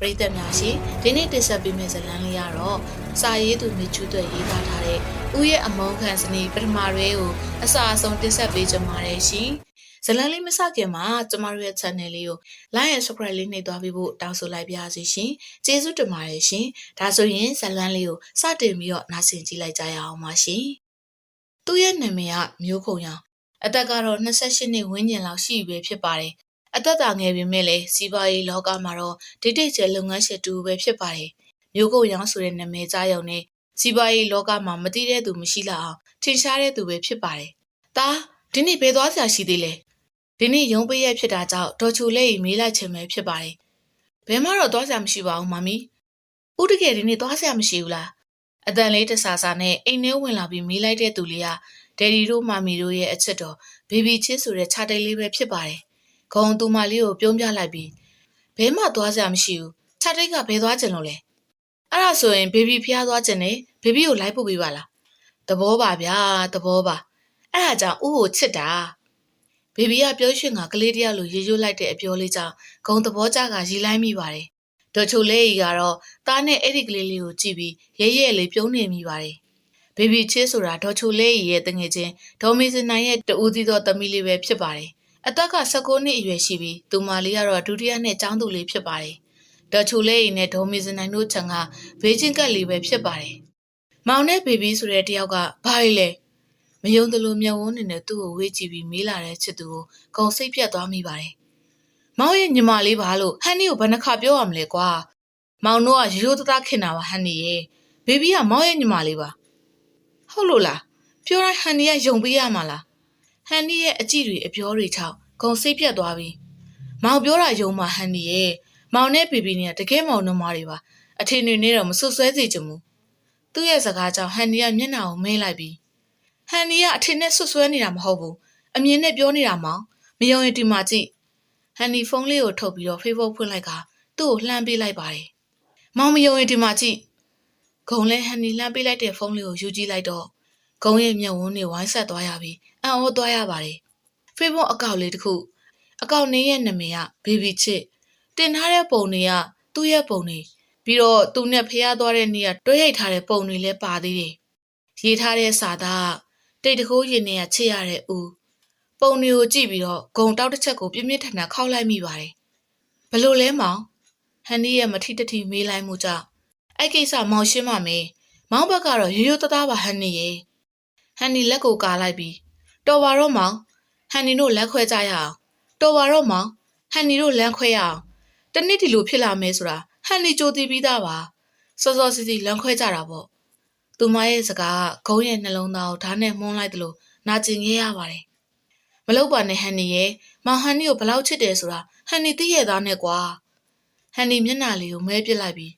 ပရိသတ်များရှင်ဒီနေ့တင်ဆက်ပေးမယ့်ဇာတ်လမ်းလေးကတော့စာရေးသူမြချူးသွဲရေးသားထားတဲ့ဦးရဲ့အမုန်းခံစနီးပထမရွဲကိုအစအဆုံးတင်ဆက်ပေးကြပါရရှင်ဇာတ်လမ်းလေးမစခင်မှာကျမတို့ရဲ့ channel လေးကို like and subscribe လေးနှိပ်သွားပေးဖို့တောင်းဆိုလိုက်ပါရစေရှင်ကျေးဇူးတင်ပါတယ်ရှင်ဒါဆိုရင်ဇာတ်လမ်းလေးကိုစတင်ပြီးတော့နားဆင်ကြည့်လိုက်ကြရအောင်ပါရှင်သူ့ရဲ့နာမည်ကမျိုးခုံရောင်အသက်ကတော့28နှစ်ဝန်းကျင်လောက်ရှိပြီဖြစ်ပါတယ်အသက်သာငယ်ပေမဲ့လည်းစီးပွားရေးလောကမှာတော့ဒိတ်ဒိတ်ကျလုပ်ငန်းရှင်တူပဲဖြစ်ပါတယ်။မျိုးကိုရောင်ဆိုတဲ့နာမည်ကြားရုံနဲ့စီးပွားရေးလောကမှာမသိတဲ့သူမရှိလောက်အောင်ထင်ရှားတဲ့သူပဲဖြစ်ပါတယ်။ဒါဒီနေ့ဘယ်သွားစရာရှိသေးလဲ။ဒီနေ့ရုံးပိတ်ရက်ဖြစ်တာကြောင့်ဒေါ်ချူလေးမေးလိုက်ချင်ပဲဖြစ်ပါတယ်။ဘယ်မှတော့သွားစရာမရှိပါဘူးမမီ။ဦးတကယ်ဒီနေ့သွားစရာမရှိဘူးလား။အတန်လေးတဆာဆာနဲ့အိမ်ထဲဝင်လာပြီးမေးလိုက်တဲ့သူလေးကဒယ်ဒီတို့မမီတို့ရဲ့အချစ်တော်ဘေဘီချစ်ဆိုတဲ့ခြာတိတ်လေးပဲဖြစ်ပါတယ်။ဂုံသူမလေးကိုပြုံးပြလိုက်ပြီးဘဲမှသွားစရာမရှိဘူးခြာတိတ်ကဘဲသွားကျင်လို့လဲအဲ့ဒါဆိုရင်ဘေဘီဖျားသွားကျင်နေဘေဘီကိုလိုက်ပို့ပေးပါလားသဘောပါဗျာသဘောပါအဲ့ဒါကြောင့်ဦးကိုချစ်တာဘေဘီကပြောရွှင်ကကလေးတယောက်လိုရေရွတ်လိုက်တဲ့အပြောလေးကြောင့်ဂုံသဘောကျကရီလိုက်မိပါတယ်ဒေါ်ချိုလေးကြီးကတော့သားနဲ့အဲ့ဒီကလေးလေးကိုကြည့်ပြီးရဲရဲလေးပြုံးနေမိပါတယ်ဘေဘီချစ်ဆိုတာဒေါ်ချိုလေးကြီးရဲ့တငယ်ချင်းဒေါ်မီစနိုင်ရဲ့တူဦးသီးသောသမီးလေးပဲဖြစ်ပါတယ်အသက်က19နှစ်အရွယ်ရှိပြီးသူမလေးကတော့ဒုတိယနှစ်ကျောင်းသူလေးဖြစ်ပါတယ်။ဒေါ်ချူလေးအိမ်နဲ့ဒေါ်မီစနိုင်တို့ချန်ကဘေးချင်းကပ်လေးပဲဖြစ်ပါတယ်။မောင်နဲ့ဘေဘီဆိုတဲ့တယောက်ကဘာလဲမယုံသလိုမျက်ဝန်းနဲ့သူ့ကိုဝေးကြည့်ပြီးမေးလာတဲ့ချစ်သူကိုကုံစိတ်ပြတ်သွားမိပါတယ်။မောင်ရဲ့ညီမလေးဘာလို့ဟန်နီကိုဘယ်နှခါပြောရမလဲကွာ။မောင်တို့ကရိုးသားသားခင်တာပါဟန်နီရဲ့။ဘေဘီကမောင်ရဲ့ညီမလေးပါ။ဟုတ်လို့လား။ပြောတိုင်းဟန်နီကယုံပေးရမှာလား။ဟန်နီရဲ့အကြည့်တွေအပြောတွေထောက်ဂုံစိတ်ပြတ်သွားပြီမောင်ပြောတာယုံမှဟန်နီရဲ့မောင်နဲ့ဘီဘီနဲ့တကယ်မောင်နှမတွေပါအထင်တွေနဲ့တော့မဆွဆွဲစေချင်ဘူးသူ့ရဲ့စကားကြောင့်ဟန်နီကမျက်နှာကိုမဲလိုက်ပြီးဟန်နီကအထင်နဲ့ဆွဆွဲနေတာမဟုတ်ဘူးအမြင်နဲ့ပြောနေတာမောင်မယုံရင်ဒီမှာကြည့်ဟန်နီဖုန်းလေးကိုထုတ်ပြီးတော့ Facebook ဖွင့်လိုက်ကသူ့ကိုလှမ်းပေးလိုက်ပါတယ်မောင်မယုံရင်ဒီမှာကြည့်ဂုံလဲဟန်နီလှမ်းပေးလိုက်တဲ့ဖုန်းလေးကိုယူကြည့်လိုက်တော့ဂုံရဲ့မျက်ဝန်းတွေဝိုင်းဆက်သွားရပြီးအံ့ဩသွားရပါတယ်Facebook အကောင့်လေးတစ်ခုအကောင့်နည်းရဲ့နာမည်ကဘေဘီချစ်တင်ထားတဲ့ပုံတွေကသူ့ရဲ့ပုံတွေပြီးတော့သူနဲ့ဖျားသွားတဲ့နေ့ကတွဲရိုက်ထားတဲ့ပုံတွေလည်းပါသေးတယ်ရေးထားတဲ့စာသားတိတ်တကိုးရင်နဲ့ချစ်ရတဲ့ဦးပုံတွေကိုကြည့်ပြီးတော့ဂုံတောက်တစ်ချက်ကိုပြင်းပြင်းထန်ထန်ခောက်လိုက်မိပါတယ်ဘလို့လဲမောင်ဟန်နီရဲ့မထီတထီမေးလိုက်မှုကြောင့်အဲ့ကိစ္စမောင်ရှင်းပါမယ်မောင်ဘက်ကတော့ရိုးရိုးသားသားပါဟန်နီရဲ့ဟန်နီလက်ကိုကာလိုက်ပြီးတော်ပါတော့မောင်ဟန်နီတို့လမ်းခွဲကြရအောင်တော်ပါတော့မောင်ဟန်နီတို့လမ်းခွဲရအောင်တနစ်ဒီလိုဖြစ်လာမယ်ဆိုတာဟန်နီကြိုသိပြီးသားပါစောစောစီစီလမ်းခွဲကြတာပေါ့သူမရဲ့စကားကဂုံးရဲ့နှလုံးသားကိုဓာတ်နဲ့မှုန်းလိုက်သလိုနာကျင်ခဲ့ရပါတယ်မလုပ်ပါနဲ့ဟန်နီရဲ့မောင်ဟန်နီကိုဘလောက်ချစ်တယ်ဆိုတာဟန်နီသိရသားနဲ့ကွာဟန်နီမျက်နှာလေးကိုမဲပစ်လိုက်ပြီး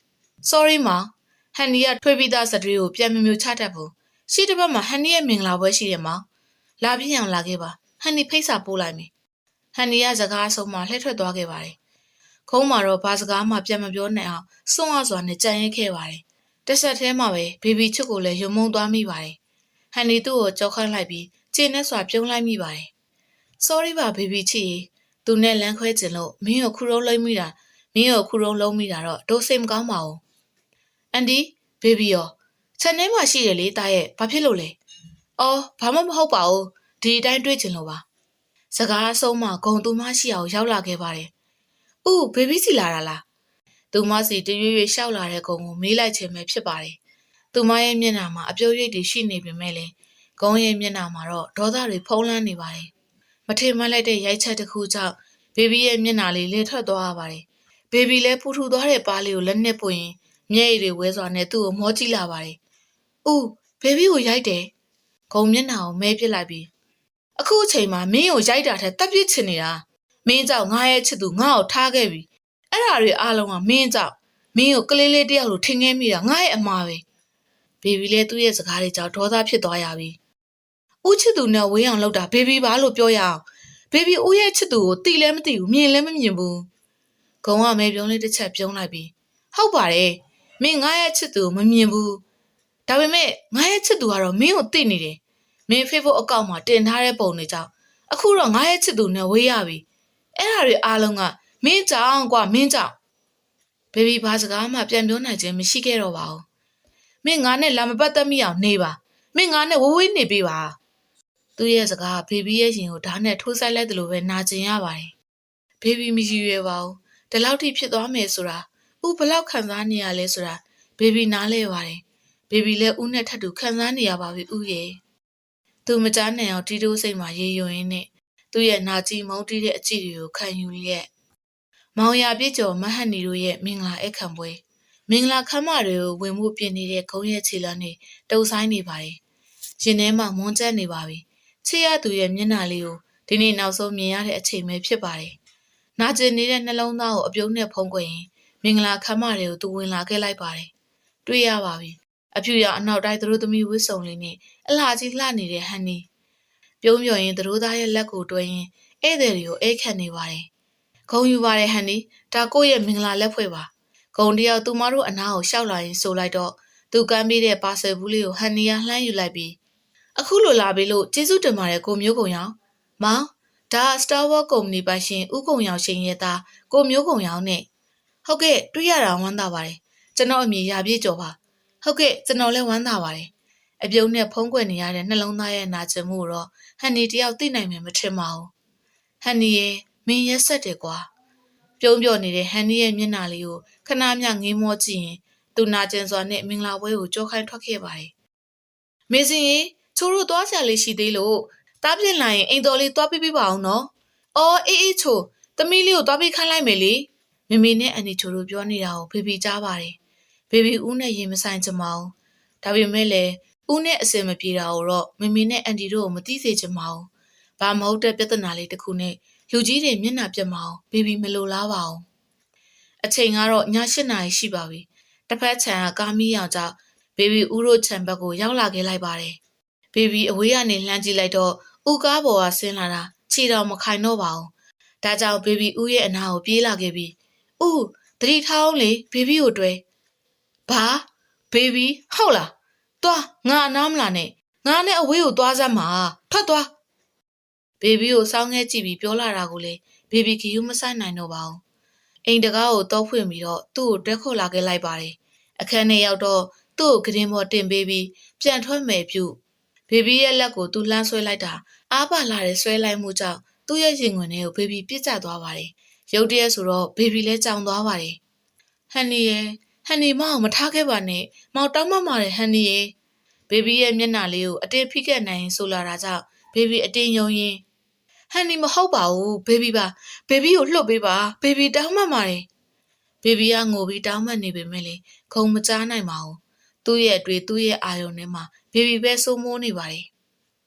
sorry မောင်ဟန်နီကထွေးပြီးသားစတရီကိုပြန်မျိုးချတတ်ဘူးရှိတစ်ပတ်မှာဟန်နီရဲ့မင်္ဂလာပွဲရှိတယ်မောင်လာပြင်းအောင်လာခဲ့ပါဟန်နီဖိတ်စာပို့လိုက်မယ်ဟန်နီကစကားဆုံးမှလှည့်ထွက်သွားခဲ့ပါတယ်ခုံးမှာတော့ဘာစကားမှပြန်မပြောနိုင်အောင်စွန့်အားစွာနဲ့ကြံ့ရဲခဲ့ပါတယ်တစ်ဆက်တည်းမှာပဲဘေဘီချစ်ကိုလည်းယုံမုန်းသွားမိပါတယ်ဟန်နီသူ့ကိုကြောက်ခန့်လိုက်ပြီးကျင်းနဲ့စွာပြုံးလိုက်မိပါတယ် sorry ပါဘေဘီချစ်ရေသူနဲ့လမ်းခွဲကျင်လို့မင်းကိုခုရုံးလုံးမိတာတော့ဒိုးစိတ်မကောင်းပါဘူးအန်ဒီဘေဘီရောခြံထဲမှာရှိတယ်လေတားရဲ့ဘာဖြစ်လို့လဲအော်ဘာမှမဟုတ်ပါဘူးဒီအတိုင်းတွေ့ချင်လို့ပါစကားအဆုံးမှဂုံသူမရှိအောင်ရောက်လာခဲ့ပါတယ်။ဦးဘေဘီစီလာတာလား။သူမစီတရွေ့ရွေ့ရှောက်လာတဲ့ဂုံကိုမေးလိုက်ခြင်းပဲဖြစ်ပါတယ်။သူမရဲ့မျက်နှာမှာအပြိုးရိပ်တွေရှိနေပေမဲ့လည်းဂုံရဲ့မျက်နှာမှာတော့ဒေါသတွေဖုံးလွှမ်းနေပါတယ်။မထင်မှတ်လိုက်တဲ့ရိုက်ချက်တစ်ခုကြောင့်ဘေဘီရဲ့မျက်နှာလေးလေထွက်သွားရပါတယ်။ဘေဘီလည်းပူထူသွားတဲ့ပါးလေးကိုလက်နဲ့ပွင့်ရင်မျက်ရည်တွေဝဲစွာနဲ့သူ့ကိုမောကြည့်လာပါတယ်။ဦးဘေဘီကိုရိုက်တယ်။ဂုံမျက်နှာကိုမဲပစ်လိုက်ပြီးအခုအချိန်မှာမင်းကိုရိုက်တာထက်တပ်ပစ်ချင်နေတာမင်းကြောင့်ငါရဲ့ချစ်သူငါ့ကိုထားခဲ့ပြီအဲ့ဓာတွေအားလုံးကမင်းကြောင့်မင်းကိုကလေးလေးတယောက်လိုထင်ခဲ့မိတာငါရဲ့အမှားပဲဘေဘီလည်းသူ့ရဲ့စကားတွေကြောင့်ဒေါသဖြစ်သွားရပြီဦးချစ်သူနဲ့ဝေးအောင်လုပ်တာဘေဘီပါလို့ပြောရအောင်ဘေဘီဦးရဲ့ချစ်သူကိုတိလည်းမသိဘူးမြင်လည်းမမြင်ဘူးဂုံကမဲပြုံးလေးတစ်ချက်ပြုံးလိုက်ပြီးဟုတ်ပါတယ်မင်းငါရဲ့ချစ်သူကိုမမြင်ဘူးဒါပေမဲ့ငါရဲ့ချစ်သူကတော့မင်းကိုသိနေတယ်မင်း Facebook အကောင့်မှာတင်ထားတဲ့ပုံတွေကြောင့်အခုတော့ငါရဲ့ချစ်သူနဲ့ဝေးရပြီအဲ့ဓာတွေအားလုံးကမင်းကြောင့်ကွာမင်းကြောင့် ဘေဘီဘာစကားမှပြန်ပြောနိုင်ခြင်းမရှိခဲ့တော့ပါဘူးမင်းငါနဲ့လာမပတ်သက်မိအောင်နေပါမင်းငါနဲ့ဝေးဝေးနေပေးပါသူ့ရဲ့စကားဘေဘီရဲ့ရင်ကိုဓာတ်နဲ့ထိုးဆိုင်လိုက်တယ်လို့ပဲနာကျင်ရပါတယ်ဘေဘီမရည်ရွယ်ပါဘူးဒီလောက်ထိဖြစ်သွားမယ်ဆိုတာဦးဘလောက်ခံစားနေရလဲဆိုတာဘေဘီနားလဲပါတယ်ဘေဘီလည်းဦးနဲ့ထပ်တူခံစားနေရပါပြီဦးရဲ့သူမကြားနိုင်အောင်တီးတိုးစိတ်မှာရေယွရင်းနဲ့သူ့ရဲ့နာကြည်မုန်းတီးတဲ့အကြည့်တွေကိုခံယူလျက်မောင်ရပြည့်ကျော်မဟန်နီတို့ရဲ့မင်္ဂလာအခမ်းပွဲမင်္ဂလာခမ်းမတွေကိုဝင်မှုပြင်နေတဲ့ခုံးရဲ့ခြေလမ်းတွေတုပ်ဆိုင်နေပါတယ်ရင်ထဲမှာမွန်းကျက်နေပါပြီချစ်ရသူရဲ့မျက်နှာလေးကိုဒီနေ့နောက်ဆုံးမြင်ရတဲ့အချိန်ပဲဖြစ်ပါတယ်နာကျင်နေတဲ့နှလုံးသားကိုအပြုံးနဲ့ဖုံးကွယ်ရင်မင်္ဂလာခမ်းမတွေကိုသူဝင်လာခဲ့လိုက်ပါတယ်တွေ့ရပါပြီအဖြူရောင်အနောက်တိုင်းသူတို့သမီးဝစ်စုံလေးနဲ့အလှကြီးလှနေတဲ့ဟန်နီပြုံးပြော်ရင်သူတို့သားရဲ့လက်ကိုတွဲရင်ဧည့်သည်တွေကိုအိတ်ခတ်နေပါတယ်ဂုံယူပါတယ်ဟန်နီဒါကိုယ့်ရဲ့မင်္ဂလာလက်ဖွဲ့ပါဂုံတယောက်သူမတို့အနားကိုရှောက်လာရင်ဆိုလိုက်တော့သူကမ်းပေးတဲ့ပါဆယ်ဘူးလေးကိုဟန်နီကလှမ်းယူလိုက်ပြီးအခုလိုလာပြီလို့ကျေးဇူးတင်ပါတယ်ကိုမျိုးကုံရောင်မောင်ဒါ Star Wars ကုမ္ပဏီပိုင်ရှင်ဦးကုံရောင်ရှင်ရဲ့သားကိုမျိုးကုံရောင်နဲ့ဟုတ်ကဲ့တွေ့ရတာဝမ်းသာပါတယ်ကျွန်တော်အမည်ရပြည့်ကျော်ပါဟုတ်ကဲ့ကျွန်တော်လည်းဝမ်းသာပါတယ်အပြုံးနဲ့ဖုံးကွယ်နေရတဲ့နှလုံးသားရဲ့နာကျင်မှုတော့ဟန်နီတယောက်သိနိုင်မယ်မထင်ပါဘူးဟန်နီရဲ့မင်းရက်ဆက်တယ်ကွာပြုံးပြော်နေတဲ့ဟန်နီရဲ့မျက်နှာလေးကိုခဏမျှငေးမောကြည့်ရင်သူနာကျင်စွာနဲ့မင်္ဂလာပွဲကိုကြောခိုင်းထွက်ခဲ့ပါတယ်မေစင်ရေချိုးတို့သွားချာလေးရှိသေးလို့တားပြစ်လာရင်အိမ်တော်လေးသွားပြပါအောင်နော်အော်အေးချိုသမီးလေးကိုသွားပြခိုင်းလိုက်မယ်လေမမေနဲ့အန်နီချိုတို့ပြောနေတာကိုဖေဖေကြားပါတယ်ဘေဘီဦးနဲ့ရင်မဆိုင်ချင်ပါဘူးဒါပေမဲ့လည်းဦးနဲ့အစင်မပြေတာကိုတော့မမေနဲ့အန်တီတို့ကိုမသိစေချင်ပါဘူးဘာမဟုတ်တဲ့ပြဿနာလေးတစ်ခုနဲ့လူကြီးတွေမျက်နှာပြတ်မအောင်ဘေဘီမလိုလားပါဘူးအချိန်ကတော့ည8 နာရီရှိပါပြီတစ်ဖက်ခြံကကားမီးရောင်ကြောင့်ဘေဘီဦးတို့ခြံဘက်ကိုရောက်လာခဲ့လိုက်ပါတယ်ဘေဘီအဝေးကနေလှမ်းကြည့်လိုက်တော့ဦးကားပေါ်ကဆင်းလာတာခြေတော်မခိုင်တော့ပါဘူးဒါကြောင့်ဘေဘီဦးရဲ့အနာကိုပြေးလာခဲ့ပြီးဦးသတိထားအောင်လေဘေဘီကိုတွေ့ဘာဘေဘီဟုတ်လားသွားငါအနားမလာနဲ့ငါနဲ့အဝေးကိုသွားစမ်းပါထွက်သွားဘေဘီကိုစောင်းငဲကြည့်ပြီးပြောလာတာကိုလေဘေဘီကယူမဆိုင်နိုင်တော့ပါဘူးအိမ်တကားကိုတောဖွင့်ပြီးတော့သူ့ကိုတက်ခေါ်လာခဲ့လိုက်ပါတယ်အခန်းထဲရောက်တော့သူ့ကိုကရင်ပေါ်တင်ပေးပြီးပြန်ထွက်မယ်ပြုဘေဘီရဲ့လက်ကိုသူလှမ်းဆွဲလိုက်တာအားပါလာတဲ့ဆွဲလိုက်မှုကြောင့်သူ့ရဲ့ရင်ခွင်ထဲကိုဘေဘီပြစ်ကျသွားပါတယ်ရုတ်တရက်ဆိုတော့ဘေဘီလည်းကြောင်သွားပါတယ်ဟန်နီရဲ့ဟန်နီမအောင်မထားခဲ့ပါနဲ့မောင်တောင်းမမာတယ်ဟန်နီရဲ့ဘေဘီရဲ့မျက်နှာလေးကိုအတင်းဖိခဲ့နိုင်ဆိုလာတာကြောင့်ဘေဘီအတင်းယုံရင်ဟန်နီမဟုတ်ပါဘူးဘေဘီပါဘေဘီကိုလှုပ်ပေးပါဘေဘီတောင်းမမာတယ်ဘေဘီကငိုပြီးတောင်းမနေပေမဲ့လေခုံမကြားနိုင်ပါဘူးသူ့ရဲ့အတွေ့သူ့ရဲ့အာယုံထဲမှာဘေဘီပဲစိုးမိုးနေပါတယ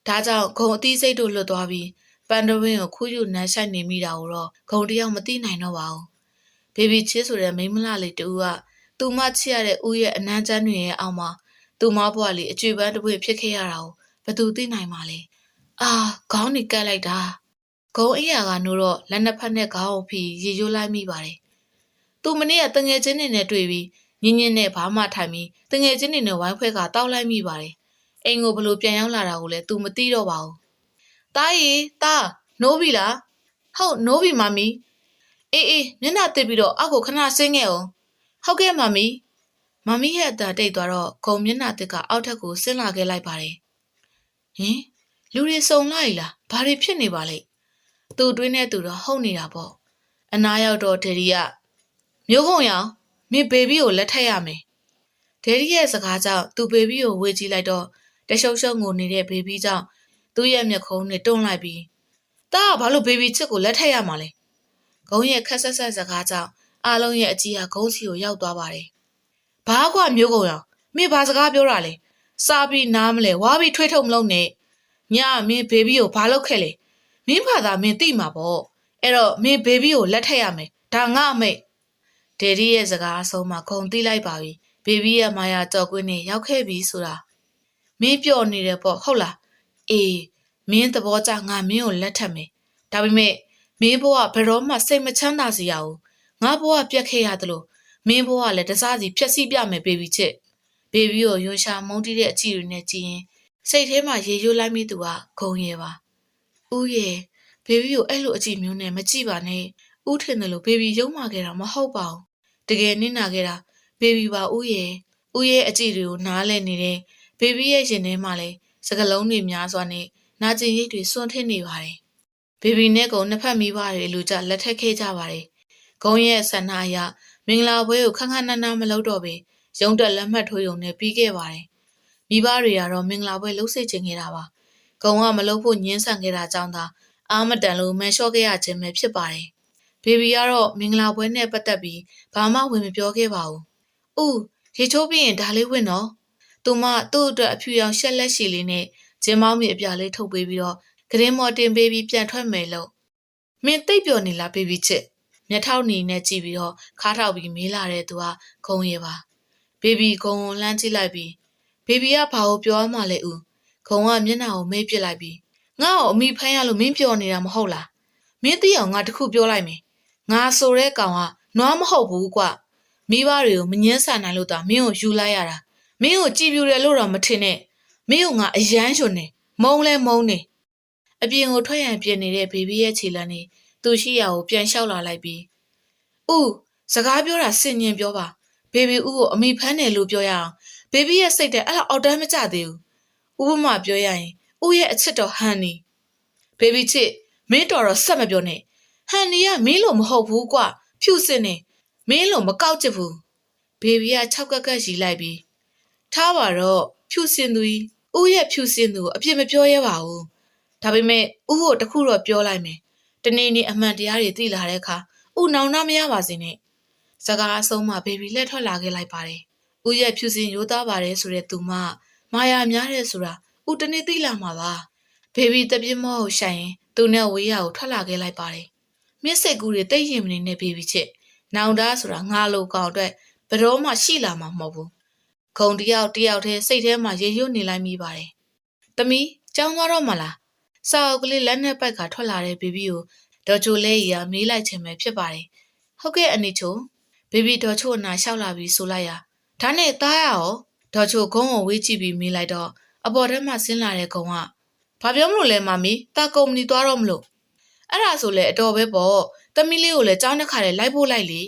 ်ဒါကြောင့်ခုံအသီးစိတ်တို့လွတ်သွားပြီးပန်ဒဝင်းကိုခူးယူနမ်းဆိုင်နေမိတာကိုတော့ခုံတယောက်မသိနိုင်တော့ပါဘူးဘေဘီချစ်ဆိုတဲ့မိန်းမလှလေးတူကသူမချစ်ရတဲ့ဦးရဲ့အနမ်းချမ်းတွေရဲ့အောက်မှာသူမဘွားလေးအကျွေးပန်းတစ်ပွင့်ဖြစ်ခဲ့ရတာကိုဘယ်သူသိနိုင်မှာလဲအာခေါင်းนี่ကတ်လိုက်တာဂုံအိယာကနိုးတော့လက်နှစ်ဖက်နဲ့ခေါင်းကိုဖိရေရိုးလိုက်မိပါတယ်သူမနေ့ကတငယ်ချင်းတွေနဲ့တွေ့ပြီးညင်းညင်းနဲ့ဘာမှထိုင်ပြီးတငယ်ချင်းတွေနဲ့ဝိုင်းဖွဲကတောက်လိုက်မိပါတယ်အိမ်ကိုဘလို့ပြန်ရောက်လာတာကိုလည်းသူမသိတော့ပါဘူးတားရီတားနိုးပြီလားဟုတ်နိုးပြီမမီအေးမျက်နှာတစ်ပြီးတော့အောက်ကိုခဏဆင်းခဲ့အောင်ဟုတ်ကဲ့မမီရဲ့အသာတိတ်သွားတော့ဂုံမျက်နှာတစ်ကအောက်ထက်ကိုဆင်းလာခဲ့လိုက်ပါတယ်ဟင်လူတွေစုံလိုက်လားဘာတွေဖြစ်နေပါလဲသူ့တွင်းနဲ့သူတော့ဟုတ်နေတာပေါ့အနားရောက်တော့ဒေဒီကမျိုးကုံရောင်မင်းဘေဘီကိုလက်ထပ်ရမယ်ဒေဒီရဲ့စကားကြောင့်သူ့ဘေဘီကိုဝေကြည့်လိုက်တော့တရှုပ်ရှုပ်ငိုနေတဲ့ဘေဘီကြောင့်သူ့ရဲ့မျက်ခုံးနဲ့တွန်းလိုက်ပြီးတားကဘာလို့ဘေဘီချစ်ကိုလက်ထပ်ရမှာလဲဂုံရဲ့ခက်ဆက်ဆက်စကားကြောင့်အားလုံးရဲ့အကြီးဟာဂုံးစီကိုရောက်သွားပါတယ်ဘာကွာမျိုးကုံရောင်မင်းဘာစကားပြောတာလဲစားပြီးနားမလဲဝါပြီးထွေးထုတ်မလုံးနဲ့ညမင်းဘေဘီကိုဘာလုပ်ခဲ့လဲမင်းဘာသာမင်းသိမှာပေါ့အဲ့တော့မင်းဘေဘီကိုလက်ထပ်ရမယ်ဒါငါအမိတ်ဒေဒီရဲ့စကားအဆုံးမှာခုံသိလိုက်ပါပြီဘေဘီရဲ့မာယာကြော်ကွင်းနဲ့ရောက်ခဲ့ပြီဆိုတာမင်းပြောနေတယ်ပေါ့ဟုတ်လားအေးမင်းသဘောကျငါမင်းကိုလက်ထပ်မယ်ဒါပေမဲ့မင်းဘဝဘယ်တော့မှစိတ်မချမ်းသာစေရဘူးငါဘဝပြတ်ခဲ့ရတယ်လို့မင်းဘဝလည်းတစားစီဖြက်စီးပြမယ်ဘေဘီချစ်ဘေဘီကိုယွန်ရှာမုန်းတီးတဲ့အကြည့်တွေနဲ့ကြည့်ရင်စိတ်ထဲမှာရေရိုးလိုက်မိသူကဂုံရဲပါဦးရဲ့ဘေဘီကိုအဲ့လိုအကြည့်မျိုးနဲ့မကြည့်ပါနဲ့ဦးထင်တယ်လို့ဘေဘီရုံးမာခဲ့တာမဟုတ်ပါဘူး တကယ်နစ်နာခဲ့တာဘေဘီပါဦးရဲ့အကြည့်တွေကိုနားလဲနေတဲ့ဘေဘီရဲ့ရင်ထဲမှာလဲစကလုံးတွေများစွာနဲ့နာကျင်ရိပ်တွေစွန့်ထင်းနေပါတယ်ဘေဘီနဲ့ကုံနှစ်ဖက်မိဘတွေလူကြလက်ထက်ခဲ့ကြပါတယ်ကုံရဲ့ဆန္ဒအရမင်္ဂလာပွဲကိုခန်းခန်းနားနားမလုပ်တော့ပေရုံတက်လက်မှတ်ထိုးရုံနဲ့ပြီးခဲ့ပါတယ်မိဘတွေကတော့မင်္ဂလာပွဲလုပ်စေချင်နေတာပါကုံကမလုပ်ဖို့ညှင်းဆန်ခဲ့တာကြောင့်သာအာမတန်လို့မန်လျှော့ခဲ့ရခြင်းပဲဖြစ်ပါတယ်ဘေဘီကတော့မင်္ဂလာပွဲနဲ့ပတ်သက်ပြီးဘာမှဝင်မပြောခဲ့ပါဘူး။ဦးရေချိုးပြီးရင်ဒါလေးဝင်တော့သူမသူ့အတွက်အဖြူရောင်ရှက်လက်ရှည်လေးနဲ့ဂျင်းမောင်းမီအပြားလေးထုတ်ပေးပြီးတော့ဂရင်းမော်တင်ပေးပြီးပြန်ထွက်မယ်လို့မင်းသိပ်ပျော်နေလားဘေဘီချစ်မျက်ထောက်နီနဲ့ကြည့်ပြီးတော့ခါထောက်ပြီးမေးလာတဲ့သူကခုံရပါဘေဘီခုံကိုလှမ်းကြည့်လိုက်ပြီးဘေဘီကဘာကိုပြောမှလဲဦးခုံကမျက်နှာကိုမေးပစ်လိုက်ပြီးငါ့ကိုအမိဖမ်းရလို့မင်းပျော်နေတာမဟုတ်လားမင်းသိအောင်ငါတခုပြောလိုက်မယ်ငါဆိုတဲ့ကောင်ကနွားမဟုတ်ဘူးကွမိဘတွေကိုမငင်းဆန်နိုင်လို့သာမင်းကိုယူလိုက်ရတာမင်းကိုကြည်ပြူတယ်လို့တော့မထင်နဲ့မင်းကငါအယမ်းရှင်နေမုံလဲမုံနေအပြင်ကိုထွက်ရန်ပြင်နေတဲ့ဘေဘီရဲ့ခြေလမ်းနဲ့သူရှိရာကိုပြန်လျှောက်လာလိုက်ပြီးဦးစကားပြောတာစင်ញင်ပြောပါဘေဘီဦးကိုအမိဖမ်းတယ်လို့ပြောရအောင်ဘေဘီရဲ့စိတ်ထဲအဲ့လောက်အောက်တန်းမကျသေးဘူးဥပမာပြောရရင်ဦးရဲ့အချစ်တော်ဟန်နီဘေဘီချစ်မင်းတော်တော့ဆက်မပြောနဲ့ဟန်နီကမင်းလိုမဟုတ်ဘူးကွဖြူစင်နေမင်းလိုမကောက်ချစ်ဘူးဘေဘီက6ကက်ကက်ရီလိုက်ပြီးထားပါတော့ဖြူစင်သူကြီးဦးရဲ့ဖြူစင်သူကိုအပြစ်မပြောရဲပါဘူးဒါပေမဲ့ဦးကိုတခုတော့ပြောလိုက်မယ်တနေ့နေ့အမှန်တရားတွေသိလာတဲ့အခါဦးနောင်နာမရပါစေနဲ့စကားအဆုံးမှဘေဘီလက်ထွက်လာခဲ့လိုက်ပါတယ်ဦးရဲ့ဖြူစင်ရိုးသားပါတယ်ဆိုတဲ့သူမမာယာများတယ်ဆိုတာဦးတနေ့သိလာမှာပါဘေဘီတပြင်းမောကိုရှိုင်ရင်သူနဲ့ဝေးရကိုထွက်လာခဲ့လိုက်ပါတယ်မျက်စိကူတွေတိတ်ရင်မနေနဲ့ဘေဘီချစ်နောင်တဆိုတာငါလိုကောင်အတွက်ဘယ်တော့မှရှိလာမှာမဟုတ်ဘူးခုံတယောက်တည်းစိတ်ထဲမှာရေရွတ်နေလိုက်မိပါတယ်သမီးကြောင်းသွားတော့မလားစာအုပ်ကလေးလက်နဲ့ပိုက်ကထွက်လာတဲ့ဘေဘီကိုဒေါ်ချိုလဲရီကမေးလိုက်ခြင်းပဲဖြစ်ပါတယ်ဟုတ်ကဲ့အနီချိုဘေဘီဒေါ်ချိုအနာလျှောက်လာပြီးဆိုလိုက်ရဒါနဲ့သားရအောင်ဒေါ်ချိုဂုံးကိုဝေးကြည့်ပြီးမေးလိုက်တော့အပေါ်ထဲမှာဆင်းလာတဲ့ဂုံကဘာပြောမလို့လဲမမီတာကုမ္ပဏီသွားတော့မလို့အဲ့ဒါဆိုလေအတော်ပဲပေါ့သမီးလေးကိုလည်းကြောင်းတစ်ခါလေလိုက်ဖို့လိုက်လေ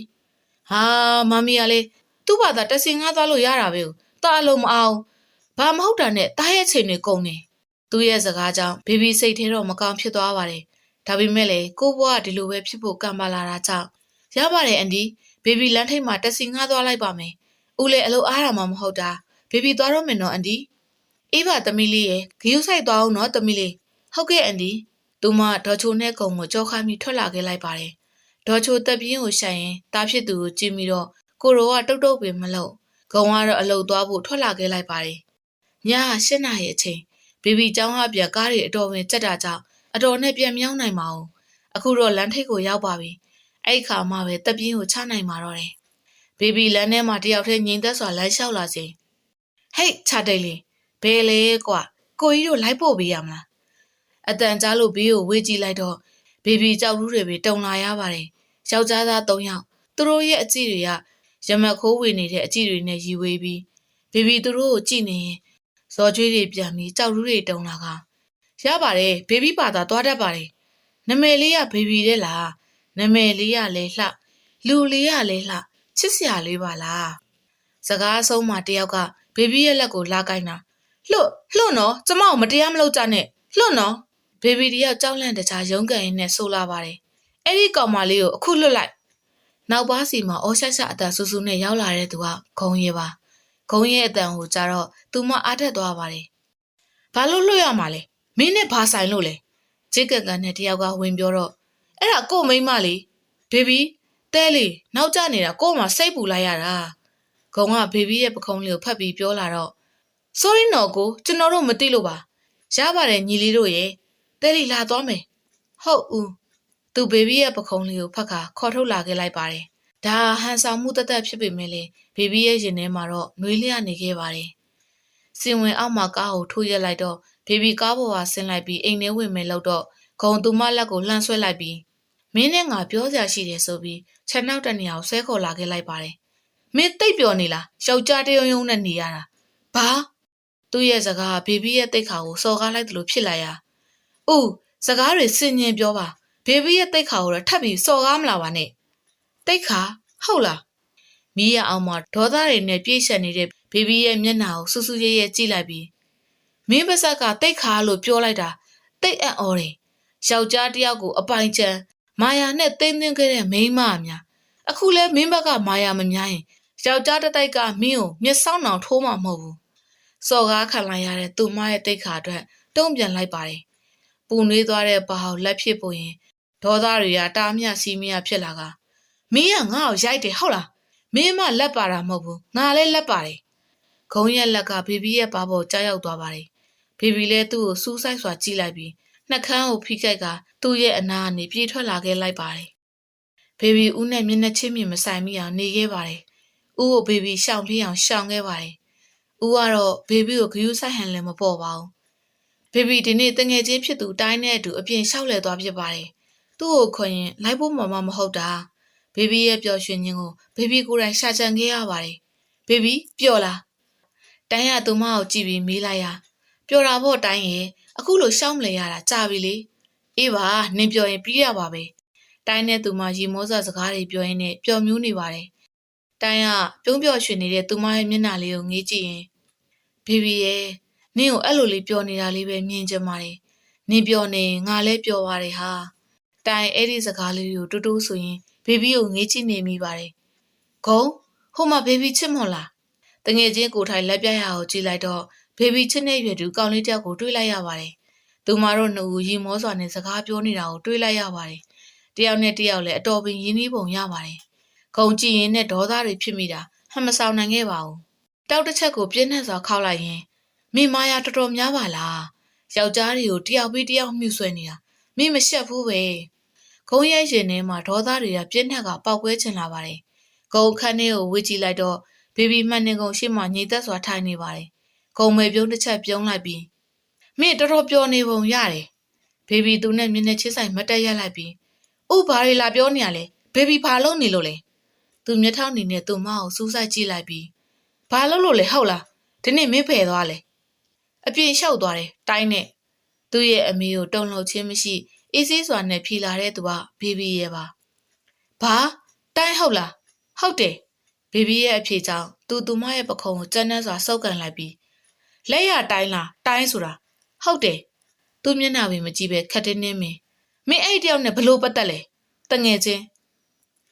ဟာမမီကလေသူ့ဘာသာတက်စင်ငါသွားလို့ရတာပဲတာအလုံးမအောင်ဘာမဟုတ်တာနဲ့တားရဲ့ချိန်တွေကုန်နေသူ့ရဲ့စကားကြောင့်ဘေဘီစိတ်ထဲတော့မကောင်းဖြစ်သွားပါတယ်ဒါပေမဲ့လေကိုဘွားကဒီလိုပဲဖြစ်ဖို့ကံပါလာတာကြောင့်ရပါတယ်အန်ဒီဘေဘီလမ်းထိပ်မှာတက်စင်ငါသွားလိုက်ပါမယ်ဦးလေအလုပ်အားတာမှမဟုတ်တာဘေဘီသွားတော့မယ်နော်အန်ဒီအေးပါသမီးလေးရဲ့ဂယုဆိုင်သွားအောင်နော်သမီးလေးဟုတ်ကဲ့အန်ဒီသူမဒေါ်ချိုနဲ့ကုံကိုကြောက်ခိုင်းပြီးထွက်လာခဲ့လိုက်ပါတယ်ဒေါ်ချိုတက်ပြင်းကိုရှိုင်ရင်တားဖြစ်သူကိုကြည့်ပြီးတော့ကိုရိုကတုတ်တုတ်ပင်မလို့ဂုံကတော့အလုတ်သွားဖို့ထွက်လာခဲ့လိုက်ပါတယ်ည7 နာရီအချိန်ဘေဘီကျောင်းကပြန်ကားတွေအတော်ဝင်ကြက်တာကြောင့်အတော်နဲ့ပြန်မြောင်းနိုင်ပါအောင်အခုတော့လမ်းထိပ်ကိုရောက်ပါပြီအဲ့ခါမှပဲတက်ပြင်းကိုချနိုင်မှာတော့တယ်ဘေဘီလမ်းထဲမှာတယောက်တည်းငိမ်သက်စွာလမ်းလျှောက်လာချိန်ဟိတ်ချတိတ်လေးဘယ်လဲကွာကိုကြီးတို့လိုက်ပို့ပေးရမလားအတန်ကြားလို့ဘေးကိုဝေးကြည့်လိုက်တော့ဘေဘီကြောက်လူတွေပဲတုံလာရပါတယ်ယောက်ျားသား3 ယောက်သူတို့ရဲ့အကြည့်တွေကရမက်ခိုးဝင်နေတဲ့အကြည့်တွေနဲ့ရီဝေးပြီးဘေဘီသူတို့ကိုကြည့်နေရင်ဇော်ကျွေးတွေပြန်ပြီးကြောက်လူတွေတုံလာကရပါတယ်ဘေဘီပါတာသွားတတ်ပါတယ်နမယ်လေးကဘေဘီတဲ့လားနမယ်လေးကလည်းလှလူလေးကလည်းလှချစ်စရာလေးပါလားစကားအဆုံးမှာတယောက်ကဘေဘီရဲ့လက်ကိုလာကိုင်းတာလှွတ်နော်ကျမကိုမတရားမလုပ်ကြနဲ့လှွတ်နော်ဘေဘီတယောက်ကြောက်လန့်တကြားရုန်းကန်ရင်းနဲ့ဆိုလာပါတယ်အဲ့ဒီကောင်မလေးကိုအခုလွတ်လိုက်နောက်ပါးစီမှာအော်ဆက်ဆက်အတန်ဆူဆူနဲ့ရောက်လာတဲ့သူကဂုံရဲပါဂုံရဲအတန်ကိုကြားတော့သူမအားတက်သွားပါတယ်ဘာလို့လွတ်ရမှာလဲမင်းနဲ့ဘာဆိုင်လို့လဲဂျစ်ကန်ကန်နဲ့တယောက်ကဝင်ပြောတော့အဲ့ဒါကို့မိန်းမလေးဘေဘီတဲလေးနောက်ကျနေတာကို့မှာစိတ်ပူလိုက်ရတာဂုံကဘေဘီရဲ့ပခုံးလေးကိုဖတ်ပြီးပြောလာတော့ sorry နော်ကိုကျွန်တော်တို့မသိလို့ပါရပါတယ်ညီလေးတို့ရဲ့တဲလေးလာသွားမယ်ဟုတ်ဦးသူဘေဘီရဲ့ပခုံးလေးကိုဖတ်ခါခေါ်ထုတ်လာခဲ့လိုက်ပါတယ်ဒါဟန်ဆောင်မှုတသက်ဖြစ်ပေမဲ့လေဘေဘီရဲ့ရင်ထဲမှာတော့နှွေးလျနေခဲ့ပါတယ်စင်ဝင်အောက်မှာကားကိုထိုးရက်လိုက်တော့ဘေဘီကားပေါ်ကဆင်းလိုက်ပြီးအိမ်ထဲဝင်မယ်လို့တော့ဂုံသူမလက်ကိုလှမ်းဆွဲလိုက်ပြီးမင်းနဲ့ငါပြောစရာရှိတယ်ဆိုပြီးချက်နောက်တနေရာကိုဆဲခေါ်လာခဲ့လိုက်ပါတယ်မင်းတိတ်ပျော်နေလားယောက်ျားတယုံယုံနဲ့နေရတာဘာသူ့ရဲ့စကားဘေဘီရဲ့တိတ်ခါကိုစော်ကားလိုက်သလိုဖြစ်လာရဦးစကားတွေစင်ញင်ပြောပါဘေဘီရဲ့တိတ်ခါကိုတော့ထပ်ပြီးစော်ကားမလာပါနဲ့တိတ်ခါဟုတ်လား မီးရအောင်မှာဒေါသတွေနဲ့ပြည့်ရှက်နေတဲ့ဘေဘီရဲ့မျက်နှာကိုစူးစူးရဲရဲကြည့်လိုက်ပြီးမင်းပါဇက်ကတိတ်ခါလို့ပြောလိုက်တာတိတ်အံ့ဩတယ်ယောက်ျားတယောက်ကိုအပိုင်ချန်မာယာနဲ့သိမ့်သိမ့်ခဲ့တဲ့မိန်းမအများအခုလဲမင်းဘက်ကမာယာမများရင်ယောက်ျားတတိုက်ကမင်းကိုမျက်စောင်းအောင်ထိုးမှာမဟုတ်ဘူးစော်ကားခံလိုက်ရတဲ့သူမရဲ့တိတ်ခါအတွက်တုံ့ပြန်လိုက်ပါတယ်ပူနွေးသွားတဲ့ဘာကိုလက်ဖြစ်ဖို့ရင်ဒေါသတွေကတားမြစီးမြဖြစ်လာကမင်းကငါ့ကိုရိုက်တယ်ဟုတ်လားမင်းမလက်ပါတာမဟုတ်ဘူးငါလည်းလက်ပါတယ်ဂုံးရဲ့လက်ကဘေဘီရဲ့ဘာပေါ်ကြားရောက်သွားပါတယ်ဘေဘီလည်းသူ့ကိုစူးစိုက်စွာကြည့်လိုက်ပြီးနှက်ခမ်းကိုဖိကိုက်ကသူ့ရဲ့အနာကနေပြေးထွက်လာခဲ့လိုက်ပါတယ်ဘေဘီဦးနဲ့မျက်နှာချင်းမြင်မဆိုင်မိအောင်နေခဲ့ပါတယ်ဦးကိုဘေဘီရှောင်ပြေးအောင်ရှောင်ခဲ့ပါတယ်ဦးကတော့ဘေဘီကိုဂယူးဆိုင်ဟန်လည်းမပေါ်ပါဘူးဘေဘီဒီနေ့တငယ်ချင်းဖြစ်သူတိုင်းနဲ့အတူအပြင်လျှောက်လဲသွားဖြစ်ပါတယ်သူ့ကိုခွင်ရင်လိုက်ဖို့မှမဟုတ်တာဘေဘီရဲ့ပျော်ရွှင်ခြင်းကိုဘေဘီကိုယ်တိုင်ရှာကြံခဲ့ရပါတယ်ဘေဘီပျော်လားတိုင်းရသူမကိုကြည့်ပြီးမေးလိုက်ရပျော်တာပေါ့တိုင်းရဲ့အခုလိုရှောက်မလဲရတာကြာပြီလေအေးပါနင်ပျော်ရင်ပြီးရပါပဲတိုင်းနဲ့သူမရီမောစာစကားတွေပြောရင်းနဲ့ပျော်မြူးနေပါတယ်တိုင်းကပြုံးပျော်ရွှင်နေတဲ့သူမရဲ့မျက်နှာလေးကိုငေးကြည့်ရင်ဘေဘီရဲ့နင့်ကိုအဲ့လိုလေးပျော်နေတာလေးပဲမြင်ကြပါတယ်နင်ပျော်နေငါလည်းပျော်ပါတယ်ဟာတိုင်းအဲ့ဒီစကားလေးကိုတူတူဆိုရင်ဘေဘီကိုငေးကြည့်နေမိပါတယ်ဂုံဟိုမှာဘေဘီချစ်မော်လားတငယ်ချင်းကိုထိုင်လက်ပြရအောင်ကြည့်လိုက်တော့ဘေဘီချစ်တဲ့ရွယ်သူကောင်းလေးတယောက်ကိုတွေ့လိုက်ရပါတယ်သူမတို့နှစ်ဦးရီမောစွာနဲ့စကားပြောနေတာကိုတွေ့လိုက်ရပါတယ်တယောက်နဲ့တယောက်လည်းအတော်ပင်ရင်းနှီးပုံရပါတယ်ဂုံကြည့်ရင်နဲ့ဒေါသတွေဖြစ်မိတာဟမ်မဆောင်နိုင်ခဲ့ပါဘူးတောက်တစ်ချက်ကိုပြင်းထန်စွာခောက်လိုက်ရင်မိမာယာတော်တော်များပါလားယောက်ျားတွေကိုတယောက်ပြီးတယောက်မြှူဆွဲနေတာမိမရှက်ဘူးပဲဂုံရဲ့ရင်ထဲမှာဒေါသတွေကပြင်းထန်ကပေါက်ကွဲချင်လာပါတယ်ဂုံခန်းထဲကိုဝေ့ကြည့်လိုက်တော့ဘေဘီမှန်နေကုန်ရှေ့မှာညီသက်စွာထိုင်နေပါတယ်ဂုံမေပြုံးတစ်ချက်ပြုံးလိုက်ပြီးမင်းတော်တော်ပျော်နေပုံရတယ်ဘေဘီသူနဲ့မျက်နှာချင်းဆိုင်မတက်ရက်လိုက်ပြီးဥဘာရီလာပြောနေရလဲဘေဘီဘာလုပ်နေလို့လဲသူမျက်ထောက်နေနဲ့သူ့မကိုစူးစိုက်ကြည့်လိုက်ပြီးဘာလုပ်လို့လဲဟုတ်လားဒီနေ့မင်းဖယ်သွားလဲအပြင်လျှောက်သွားတယ်တိုင်းနဲ့သူ့ရဲ့အမေကိုတုံလှုပ်ခြင်းမရှိအေးဆေးစွာနဲ့ဖြီလာတဲ့သူကဘေဘီရဲ့ပါဘာတိုင်းဟုတ်လားဟုတ်တယ်ဘေဘီရဲ့အဖေကြောင့်သူမရဲ့ပခုံးကိုကျန်းနဲ့စွာစုပ်ကန်လိုက်ပြီးလက်ရတိုင်းလားတိုင်းဆိုတာဟုတ်တယ်သူမျက်နှာပင်မကြည့်ပဲခက်တင်းတင်းမင်းအဲ့တယောက်နဲ့ဘလို့ပတ်သက်လဲတငယ်ချင်း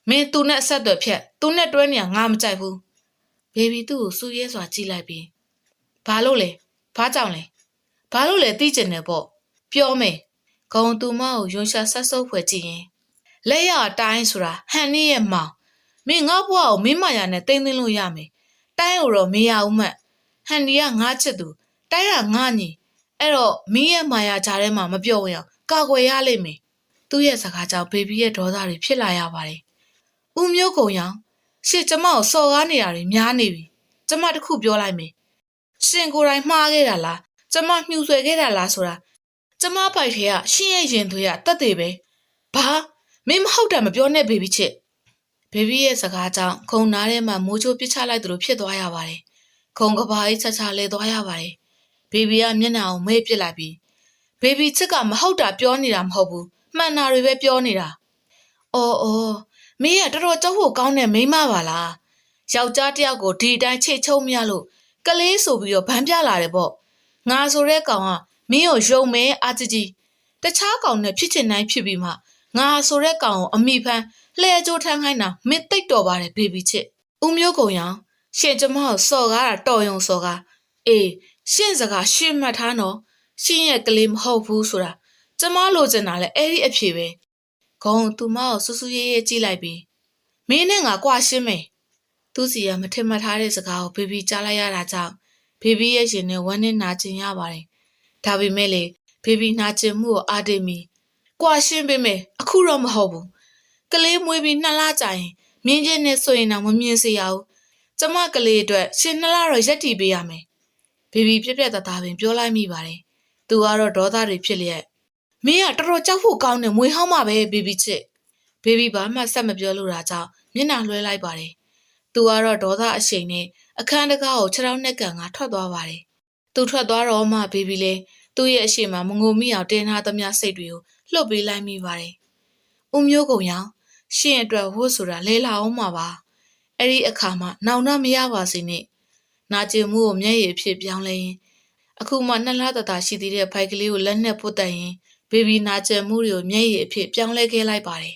မင်းသူနဲ့အဆက်အသွယ်ဖြတ်သူနဲ့တွဲနေရငါမကြိုက်ဘူးဘေဘီသူ့ကိုစူးရဲစွာကြည့်လိုက်ပြီးဘာလို့လဲဘာကြောင့်လဲဘာလို့လဲသိကျင်တယ်ပေါ့ပြောမယ်ဂုံသူမကိုယွန်ရှာဆက်ဆုပ်ဖွယ်ကြည့်ရင်လက်ရတိုင်းဆိုတာဟန်နီးရဲ့မောင်မင်းငါ့ဘွားကိုမင်းမာယာနဲ့တိမ့်သိမ်းလို့ရမယ်တိုင်းကိုတော့မရအောင်မှတ်ဟန်ဒီကငါချစ်သူတိုင်းကငါညီအဲ့တော့မင်းရဲ့မာယာကြားထဲမှာမပြောဝင်အောင်ကာကွယ်ရလိမ့်မယ်သူ့ရဲ့စကားကြောင့်ဘေဘီရဲ့ဒေါသတွေဖြစ်လာရပါတယ်ဦးမျိုးကုံရောင်ရှစ်ကျမကိုစော်ကားနေတာတွေများနေပြီကျမတခုပြောလိုက်မယ်ရှင်ကိုယ်တိုင်မှားခဲ့တာလားကျမမြှူဆွဲခဲ့တာလားဆိုတာကျမပိုက်ထဲကရှင်ရဲ့ရင်သွေးကတက်သေးပဲဘာမင်းမဟုတ်တာမပြောနဲ့ဘေဘီချစ်ဘေဘီရဲ့စကားကြောင့်ခုံနားထဲမှာမိုးချိုးပစ်ချလိုက်သလိုဖြစ်သွားရပါတယ်ခုံကဘာကြီးချာချာလဲသွားရပါတယ်ဘေဘီကမျက်နှာကိုမဲပစ်လိုက်ပြီးဘေဘီချစ်ကမဟုတ်တာပြောနေတာမဟုတ်ဘူးမှန်တာတွေပဲပြောနေတာအော်မင်းကတော်တော်ကြောက်ဖို့ကောင်းတဲ့မိန်းမပါလားယောက်ျားတယောက်ကိုဒီအတိုင်းချိတ်ချုံမရလို့ကလေးဆိုပြီးတော့ဗန်းပြလာတယ်ပေါ့ငါဆိုတဲ့ကောင်ကမင်းကိုယုံမဲအာကြီးတခြားကောင်နဲ့ဖြစ်ချင်တိုင်းဖြစ်ပြီးမှငါဆိုတဲ့ကောင်ကိုအမိဖမ်းလှဲကြိုးထမ်းခိုင်းတာမင်းသိပ်တော်ပါတယ်ဘေဘီချစ်ဦးမျိုးကုံရောင်ရှင်ကျမကိုစော်ကားတာတော်ယုံစော်ကားအေးရှင့်စကားရှင်းမှတ်ထားနော်ရှင်ရဲ့ကလေးမဟုတ်ဘူးဆိုတာကျမလိုချင်တာလဲအဲ့ဒီအဖြေပဲဂုံသူမကိုစူးစူးရဲရဲကြည့်လိုက်ပြီးမင်းနဲ့ငါကွာရှင်းမယ်သူစီကမထင်မှတ်ထားတဲ့စကားကိုဘေဘီကြားလိုက်ရတာကြောင့်ဘေဘီရဲ့ရင်နဲ့ဝမ်းနဲ့နာကျင်ရပါတယ်ဒါပေမဲ့လေဘေဘီနာကျင်မှုကိုအားတိတ်မိကွာရှင်းပေးမယ်အခုတော့မဟုတ်ဘူးကလေးမွေးပြီး2လကြာရင်မြင်းချင်းနဲ့ဆိုရင်တော့မမြင်စေရဘူးကျမကလေးအတွက်ရှင်2လတော့ရက်တီပေးရမယ်ဘေဘီပြက်ပြက်သားသားပင်ပြောလိုက်မိပါတယ်သူကတော့ဒေါသတွေဖြစ်လျက်မင်းကတော်တော်ကြောက်ဖို့ကောင်းတယ်မွေဟောင်းမှာပဲဘေဘီချစ်ဘေဘီဘာမှဆက်မပြောလို့တာကြောင့်မျက်နှာလွှဲလိုက်ပါတယ်သူကတော့ဒေါသအရှိန်နဲ့အခန်းတကားကိုခြေထောက်နဲ့ကန်ကထွက်သွားပါတယ်သူထွက်သွားတော့မှဘေဘီလည်းသူ့ရဲ့အရှိန်မှာမငိုမိအောင်တင်ထားသမျှစိတ်တွေကိုလှုပ်ပေးလိုက်မိပါတယ်ဦးမျိုးကုံရောင်ရှင်အတွက်ဝတ်ဆိုတာလဲလာအောင်မှာပါ အဲ့ဒီအခါမှာနောင်တမရပါစေနဲ့နာကျင်မှုကိုမျက်ရည်အဖြစ်ပြောင်းလဲရင်အခုမှ2 လတာရှိသေးတဲ့ဖိုက်ကလေးကိုလက်နဲ့ပုတ်တက်ရင်ဘေဘီနာကျင်မှုတွေကိုမျက်ရည်အဖြစ်ပြောင်းလဲခဲ့လိုက်ပါတယ်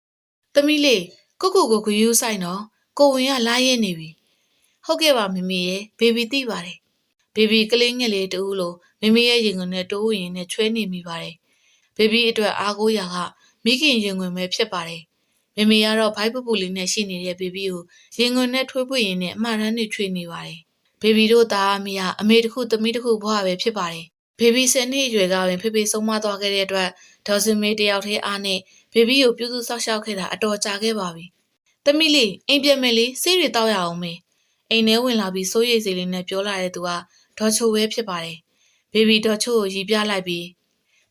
။သမီးလေးကိုဂယူးဆိုင်တော့ကိုဝင်ကလာရင်နေပြီ။ဟုတ်ကဲ့ပါမမီရဲ့ဘေဘီသိပါတယ်။ဘေဘီကလေးငယ်လေးတူလို့မမီရဲ့ရင်ခွင်နဲ့တိုးရင်နဲ့ချွဲနေမိပါတယ်။ဘေဘီအတွက်အားကိုးရာကမိခင်ရင်ခွင်ပဲဖြစ်ပါတယ်။မမီကတော့ဘိုက်ပပူလေးနဲ့ရှိနေတဲ့ဘေဘီကိုရင်ခွင်နဲ့ထွေးပွေရင်နဲ့အမှားတမ်းတွေချွေနေပါတယ်။ဘေဘီတို့သားအမေကအမေတစ်ခုသမီးတစ်ခုဘွားပဲဖြစ်ပါတယ်။ဘေဘီ10 နှစ်အရွယ်ကပင်ဖေဖေဆုံးမသွားခဲ့တဲ့အတွက်ဒေါ်စင်မေတယောက်တည်းအားနဲ့ဘေဘီကိုပြုစုဆောက်ရှောက်ခဲ့တာအတော်ကြာခဲ့ပါပြီ။သမီးလေးအိမ်ပြန်မယ်လေဆေးတွေတောက်ရအောင်မေ။အိမ်ထဲဝင်လာပြီးစိုးရိမ်စိတ်လေးနဲ့ပြောလာတဲ့သူကဒေါ်ချိုပဲဖြစ်ပါတယ်။ဘေဘီဒေါ်ချိုကိုရီပြလိုက်ပြီး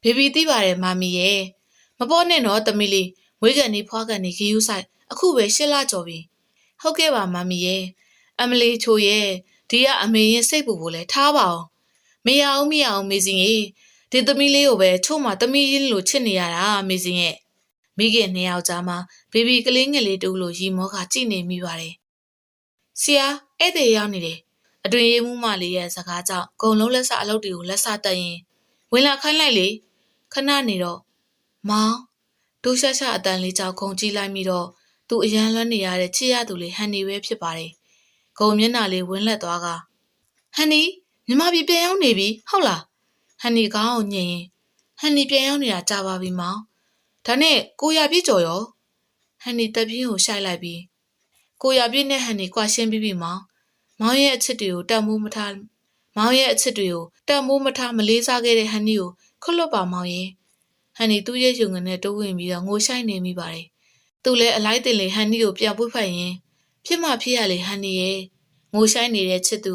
ဘေဘီသိပါတယ်မမီရဲ့မပေါ်နဲ့တော့သမီးလေးမွေးကန်နေဖွားကန်နေဂီယူဆိုင်အခုပဲ8 လကျော်ပြီ။ဟုတ်ကဲ့ပါမမီရဲ့အမလီချိုရဲ့ဒီကအမေရင်စိတ်ပူဖို့လဲထားပါအောင်မရအောင်မေစင်ရဲ့ဒီသမီးလေးကိုပဲချို့မှသမီးရင်းလို့ချစ်နေရတာမေစင်ရဲ့မိခင်2 ယောက်ကြားမှာဘေဘီကလေးငယ်လေးတူလို့ရီမောကကြည့်နေမိပါတယ်ဆရာဧည့်သည်ရောက်နေတယ်အတွင်ရေးမှုမလေးရဲ့စကားကြောင့်ဂုံလုံးလက်စအလုပ်တွေကိုလက်စတက်ရင်ဝင်လာခိုင်းလိုက်လေခဏနေတော့မောင်ဒိုးရှာရှာအတန်လေးကြောင့်ခုံကြည့်လိုက်ပြီးတော့သူအရန်လွမ်းနေရတဲ့ချစ်ရသူလေးဟန်နီပဲဖြစ်ပါတယ်ဂုံမျက်နှာလေးဝင်းလက်သွားကဟန်နီညီမပြေပြန်ရောက်နေပြီဟုတ်လားဟန်နီကောင်းအောင်ညင်ရင်ဟန်နီပြန်ရောက်နေတာကြာပါပြီမောင်ဒါနဲ့ကိုရပြည့်ကျော်ရောဟန်နီတက်ပြင်းကိုရှိုက်လိုက်ပြီးကိုရပြည့်နဲ့ဟန်နီကွာရှင်းပြီးပြီမောင်ရဲ့အချစ်တွေကိုတတ်မိုးမထားမလေးစားခဲ့တဲ့ဟန်နီကိုခွတ်လွတ်ပါမောင်ရဲ့ဟန်နီသူ့ရဲ့ယူငနဲ့တိုးဝင်ပြီးတော့ငိုရှိုက်နေမိပါတယ်သူလည်းအလိုက်တင်လေဟန်နီကိုပြန်ပွေ့ဖက်ရင်ဖြစ်မှဖြစ်ရလေဟန်နီရဲ့ငိုရှိုက်နေတဲ့ချစ်သူ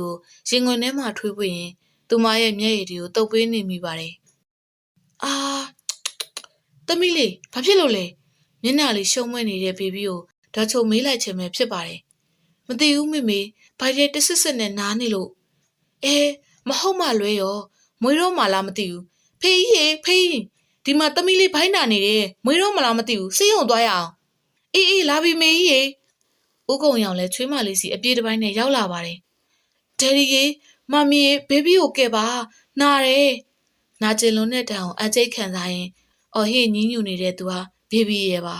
ကိုရင်ခွင်ထဲမှာထွေးပွေရင်သူမရဲ့မျက်ရည်တွေကိုတုပ်ပေးနေမိပါတယ်အာသမီးလေးဘာဖြစ်လို့လဲမျက်နှာလေးရှုံးမွေ့နေတဲ့ဘေဘီကိုဒေါ်ချုံမေးလိုက်ခြင်းပဲဖြစ်ပါတယ်မသိဘူးမေမေဘာရဲ့တဆစ်စစ်နဲ့နားနေလို့မဟုတ်မှလွဲရောမွေးတော့မှလားမသိဘူးဖေးကြီးဖေးဒီမှာသမီးလေးဘိုင်းနာနေတယ်မွေးတော့မှလားမသိဘူးစေးရုံသွားရအောင်အေးလာပြီမေကြီးရေဦးကုံရောင်လဲချွေးမလေးစီအပြေးတစ်ပိုင်းနဲ့ရောက်လာပါတယ်ဒယ်ဒီရေမမီရေဘေဘီကိုကဲပါနာတယ်နာကျင်လွန်းတဲ့တန်ကိုအကျိတ်ခံစားရင်အော်ဟေ့ညင်းညူနေတဲ့သူဟာဘေဘီရဲ့ပါ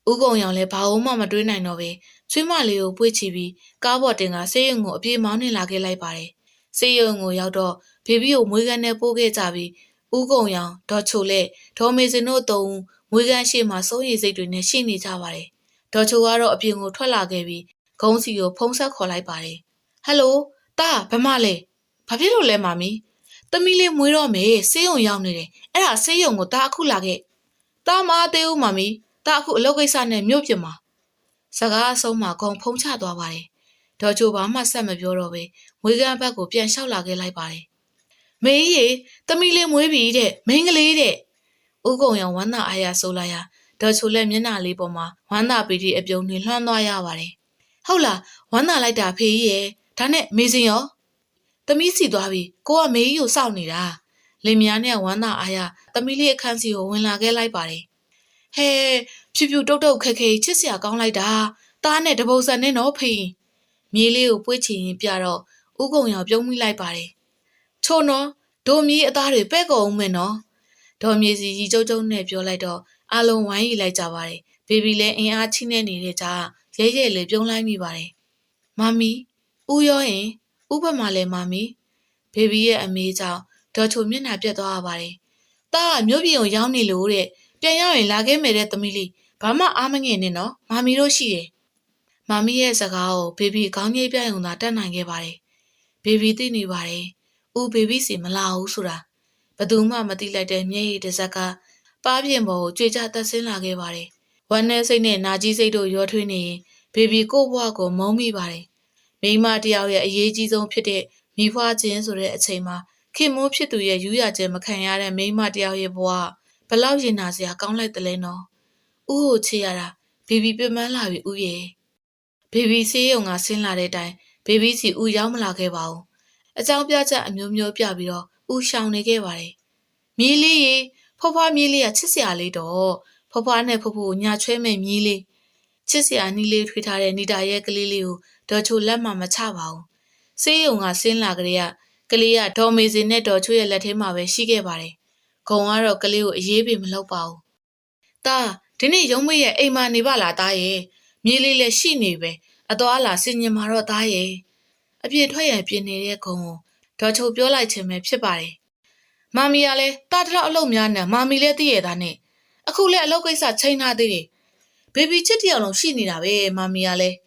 ဦးကုံရောင်လဲဘာမှမတွေးနိုင်တော့ပဲချွေးမလေးကိုပွေ့ချပြီးကားပေါ်တင်ကဆေးရုံကိုအပြေးမောင်းနှင်လာခဲ့လိုက်ပါတယ်ဆေးရုံကိုရောက်တော့ဘေဘီကိုမွေးကန်းနဲ့ပို့ခဲ့ကြပြီးဦးကုံရောင်ဒေါ်ချိုလက်ဒေါ်မေစင်တို့3ဦးမွေးကန်းရှိမှစိုးရိမ်စိတ်တွေနဲ့ရှိနေကြပါတယ်ဒေါ်ချိုကတော့အပြင်ကိုထွက်လာခဲ့ပြီးဂုံးစီကိုဖုံးဆက်ခေါ်လိုက်ပါတယ်ဟယ်လိုတာဘမလဲဘာဖြစ်လို့လဲမမီသမီးလေးမွေးတော့မယ်ဆေးရုံရောက်နေတယ်အဲ့ဒါဆေးရုံကိုတာအခုလာခဲ့တာမအားသေးဦးမမီတာအခုအလုပ်ကိစ္စနဲ့မြို့ပြင်မှာစကားအဆုံးမှာဂုံဖုံးချသွားပါတယ်ဒေါ်ချိုဘာမှဆက်မပြောတော့ပဲမွေးကန်းဘက်ကိုပြန်လျှောက်လာခဲ့လိုက်ပါတယ်မေးရီသမီးလေးမွေးပြီတဲ့မင်းကလေးတဲ့ဦးကုံရောင်ဝမ်းသာအားရဆိုလာရဒေါ်ချိုလက်မျက်နှာလေးပေါ်မှာဝမ်းသာပီတိအပြုံးနဲ့လွှမ်းသွားရပါတယ်ဟုတ်လားဝမ်းသာလိုက်တာဖေးကြီးရဲ့ဒါနဲ့မေစင်ရောသမီးစီသွားပြီကိုကမေကြီးကိုစောင့်နေတာလင်မယားနဲ့ဝမ်းသာအားရသမီးလေးအခန်းစီကိုဝင်လာခဲ့လိုက်ပါတယ်ဟဲဖြူဖြူတုတ်တုတ်ခက်ခဲချစ်စရာကောင်းလိုက်တာတားနဲ့တပုတ်ဆန်နဲ့တော့ဖေးမြေးလေးကိုပွေ့ချင်ရင်ပြတော့ဥကုံရောင်ပြုံးမိလိုက်ပါတယ်ချို့နော်ဒိုမြေးအသားတွေပဲ့ကုန်အောင်မယ်နော်ဒေါ်မြေစီရီကျုပ်ကျုပ်နဲ့ပြောလိုက်တော့အလုံးဝိုင်းရီလိုက်ကြပါတယ်ဘေဘီလည်းအင်အားချိနဲ့နေတဲ့ကြားရဲရဲလေးပြုံးလိုက်မိပါတယ်မမီဦးရောရင်ဥပမာလည်းမမီဘေဘီရဲ့အမေကြောင့်ဒေါ်ချိုမျက်နှာပြတ်သွားရပါတယ်တားမြို့ပြင်ကိုရောက်နေလို့တဲ့ပြန်ရောက်ရင်လာခဲ့မယ်တဲ့သမီးလေးဘာမှအားမငယ်နဲ့နော်မမီတို့ရှိတယ်မမီရဲ့စကားကိုဘေဘီခေါင်းငိတ်ပြရုံသာတတ်နိုင်ခဲ့ပါတယ်ဘေဘီသိနေပါတယ်ဦးဘေဘီစီမလာဘူးဆိုတာဘသူမှမသိလိုက်တဲ့မျက်ရည်တစ်စက်ကပါးပြင်ပေါ်ကိုကြွေကြတက်ဆင်းလာခဲ့ပါတယ်ဝမ်းနဲ့စိတ်နဲ့နာကြီးစိတ်တို့ရောထွေးနေရင်ဘေဘီကို့ဘွားကိုမုန်းမိပါတယ်မိမတယောက်ရဲ့အရေးကြီးဆုံးဖြစ်တဲ့မိဖွားခြင်းဆိုတဲ့အချိန်မှာခင်မိုးဖြစ်သူရဲ့ယူရခြင်းမခံရတဲ့မိမတယောက်ရဲ့ဘဝဘလောက်ရင်နာစရာကောင်းလိုက်တယ်လဲနော်ဦးကိုချေရတာဘေဘီပြမန်းလာပြီဦးရဲ့ဘေဘီဆေးရုံကဆင်းလာတဲ့အတိုင်းဘေဘီစီဦးရောက်မလာခဲ့ပါဘူးအကြောင်းပြချက်အမျိုးမျိုးပြပြီးတော့ဦးရှောင်နေခဲ့ပါတယ်မြေးလေးရေဖွားဖွားမြေးလေးကချစ်စရာလေးတော့ဖွားဖွားနဲ့ဖူဖူညာချွဲမဲ့မြေးလေး ချစ်စရာနီးလေးထွေးထားတဲ့နီတာရဲ့ကလေးလေးကိုဒေါ်ချိုလက်မှမချပါဘူးဆေးရုံကဆင်းလာကြတဲ့ကလေးကဒေါ်မေစင်နဲ့ဒေါ်ချိုရဲ့လက်ထဲမှာပဲရှိခဲ့ပါတယ်ဂုံကတော့ကလေးကိုအေးပေးမလုပ်ပါဘူးတာဒီနေ့ရုံးမရဲ့အိမ်မှာနေပါလားတာရဲ့မြေးလေးလည်းရှိနေပဲအသွားလာဆင်ញင်မှာတော့တာရဲ့အပြည့်ထွက်ရပြင်နေတဲ့ဂုံကိုဒေါ်ချိုပြောလိုက်ခြင်းပဲဖြစ်ပါတယ်မမီကလည်းတာတလောက်အလုပ်များနေမမီလည်းသိရတာနဲ့အခုလည်းအလုပ်ကိစ္စချိန်ထားသေးတယ်ဘေဘီချစ်တယောက်လုံးရှိနေတာပဲမမီကလည်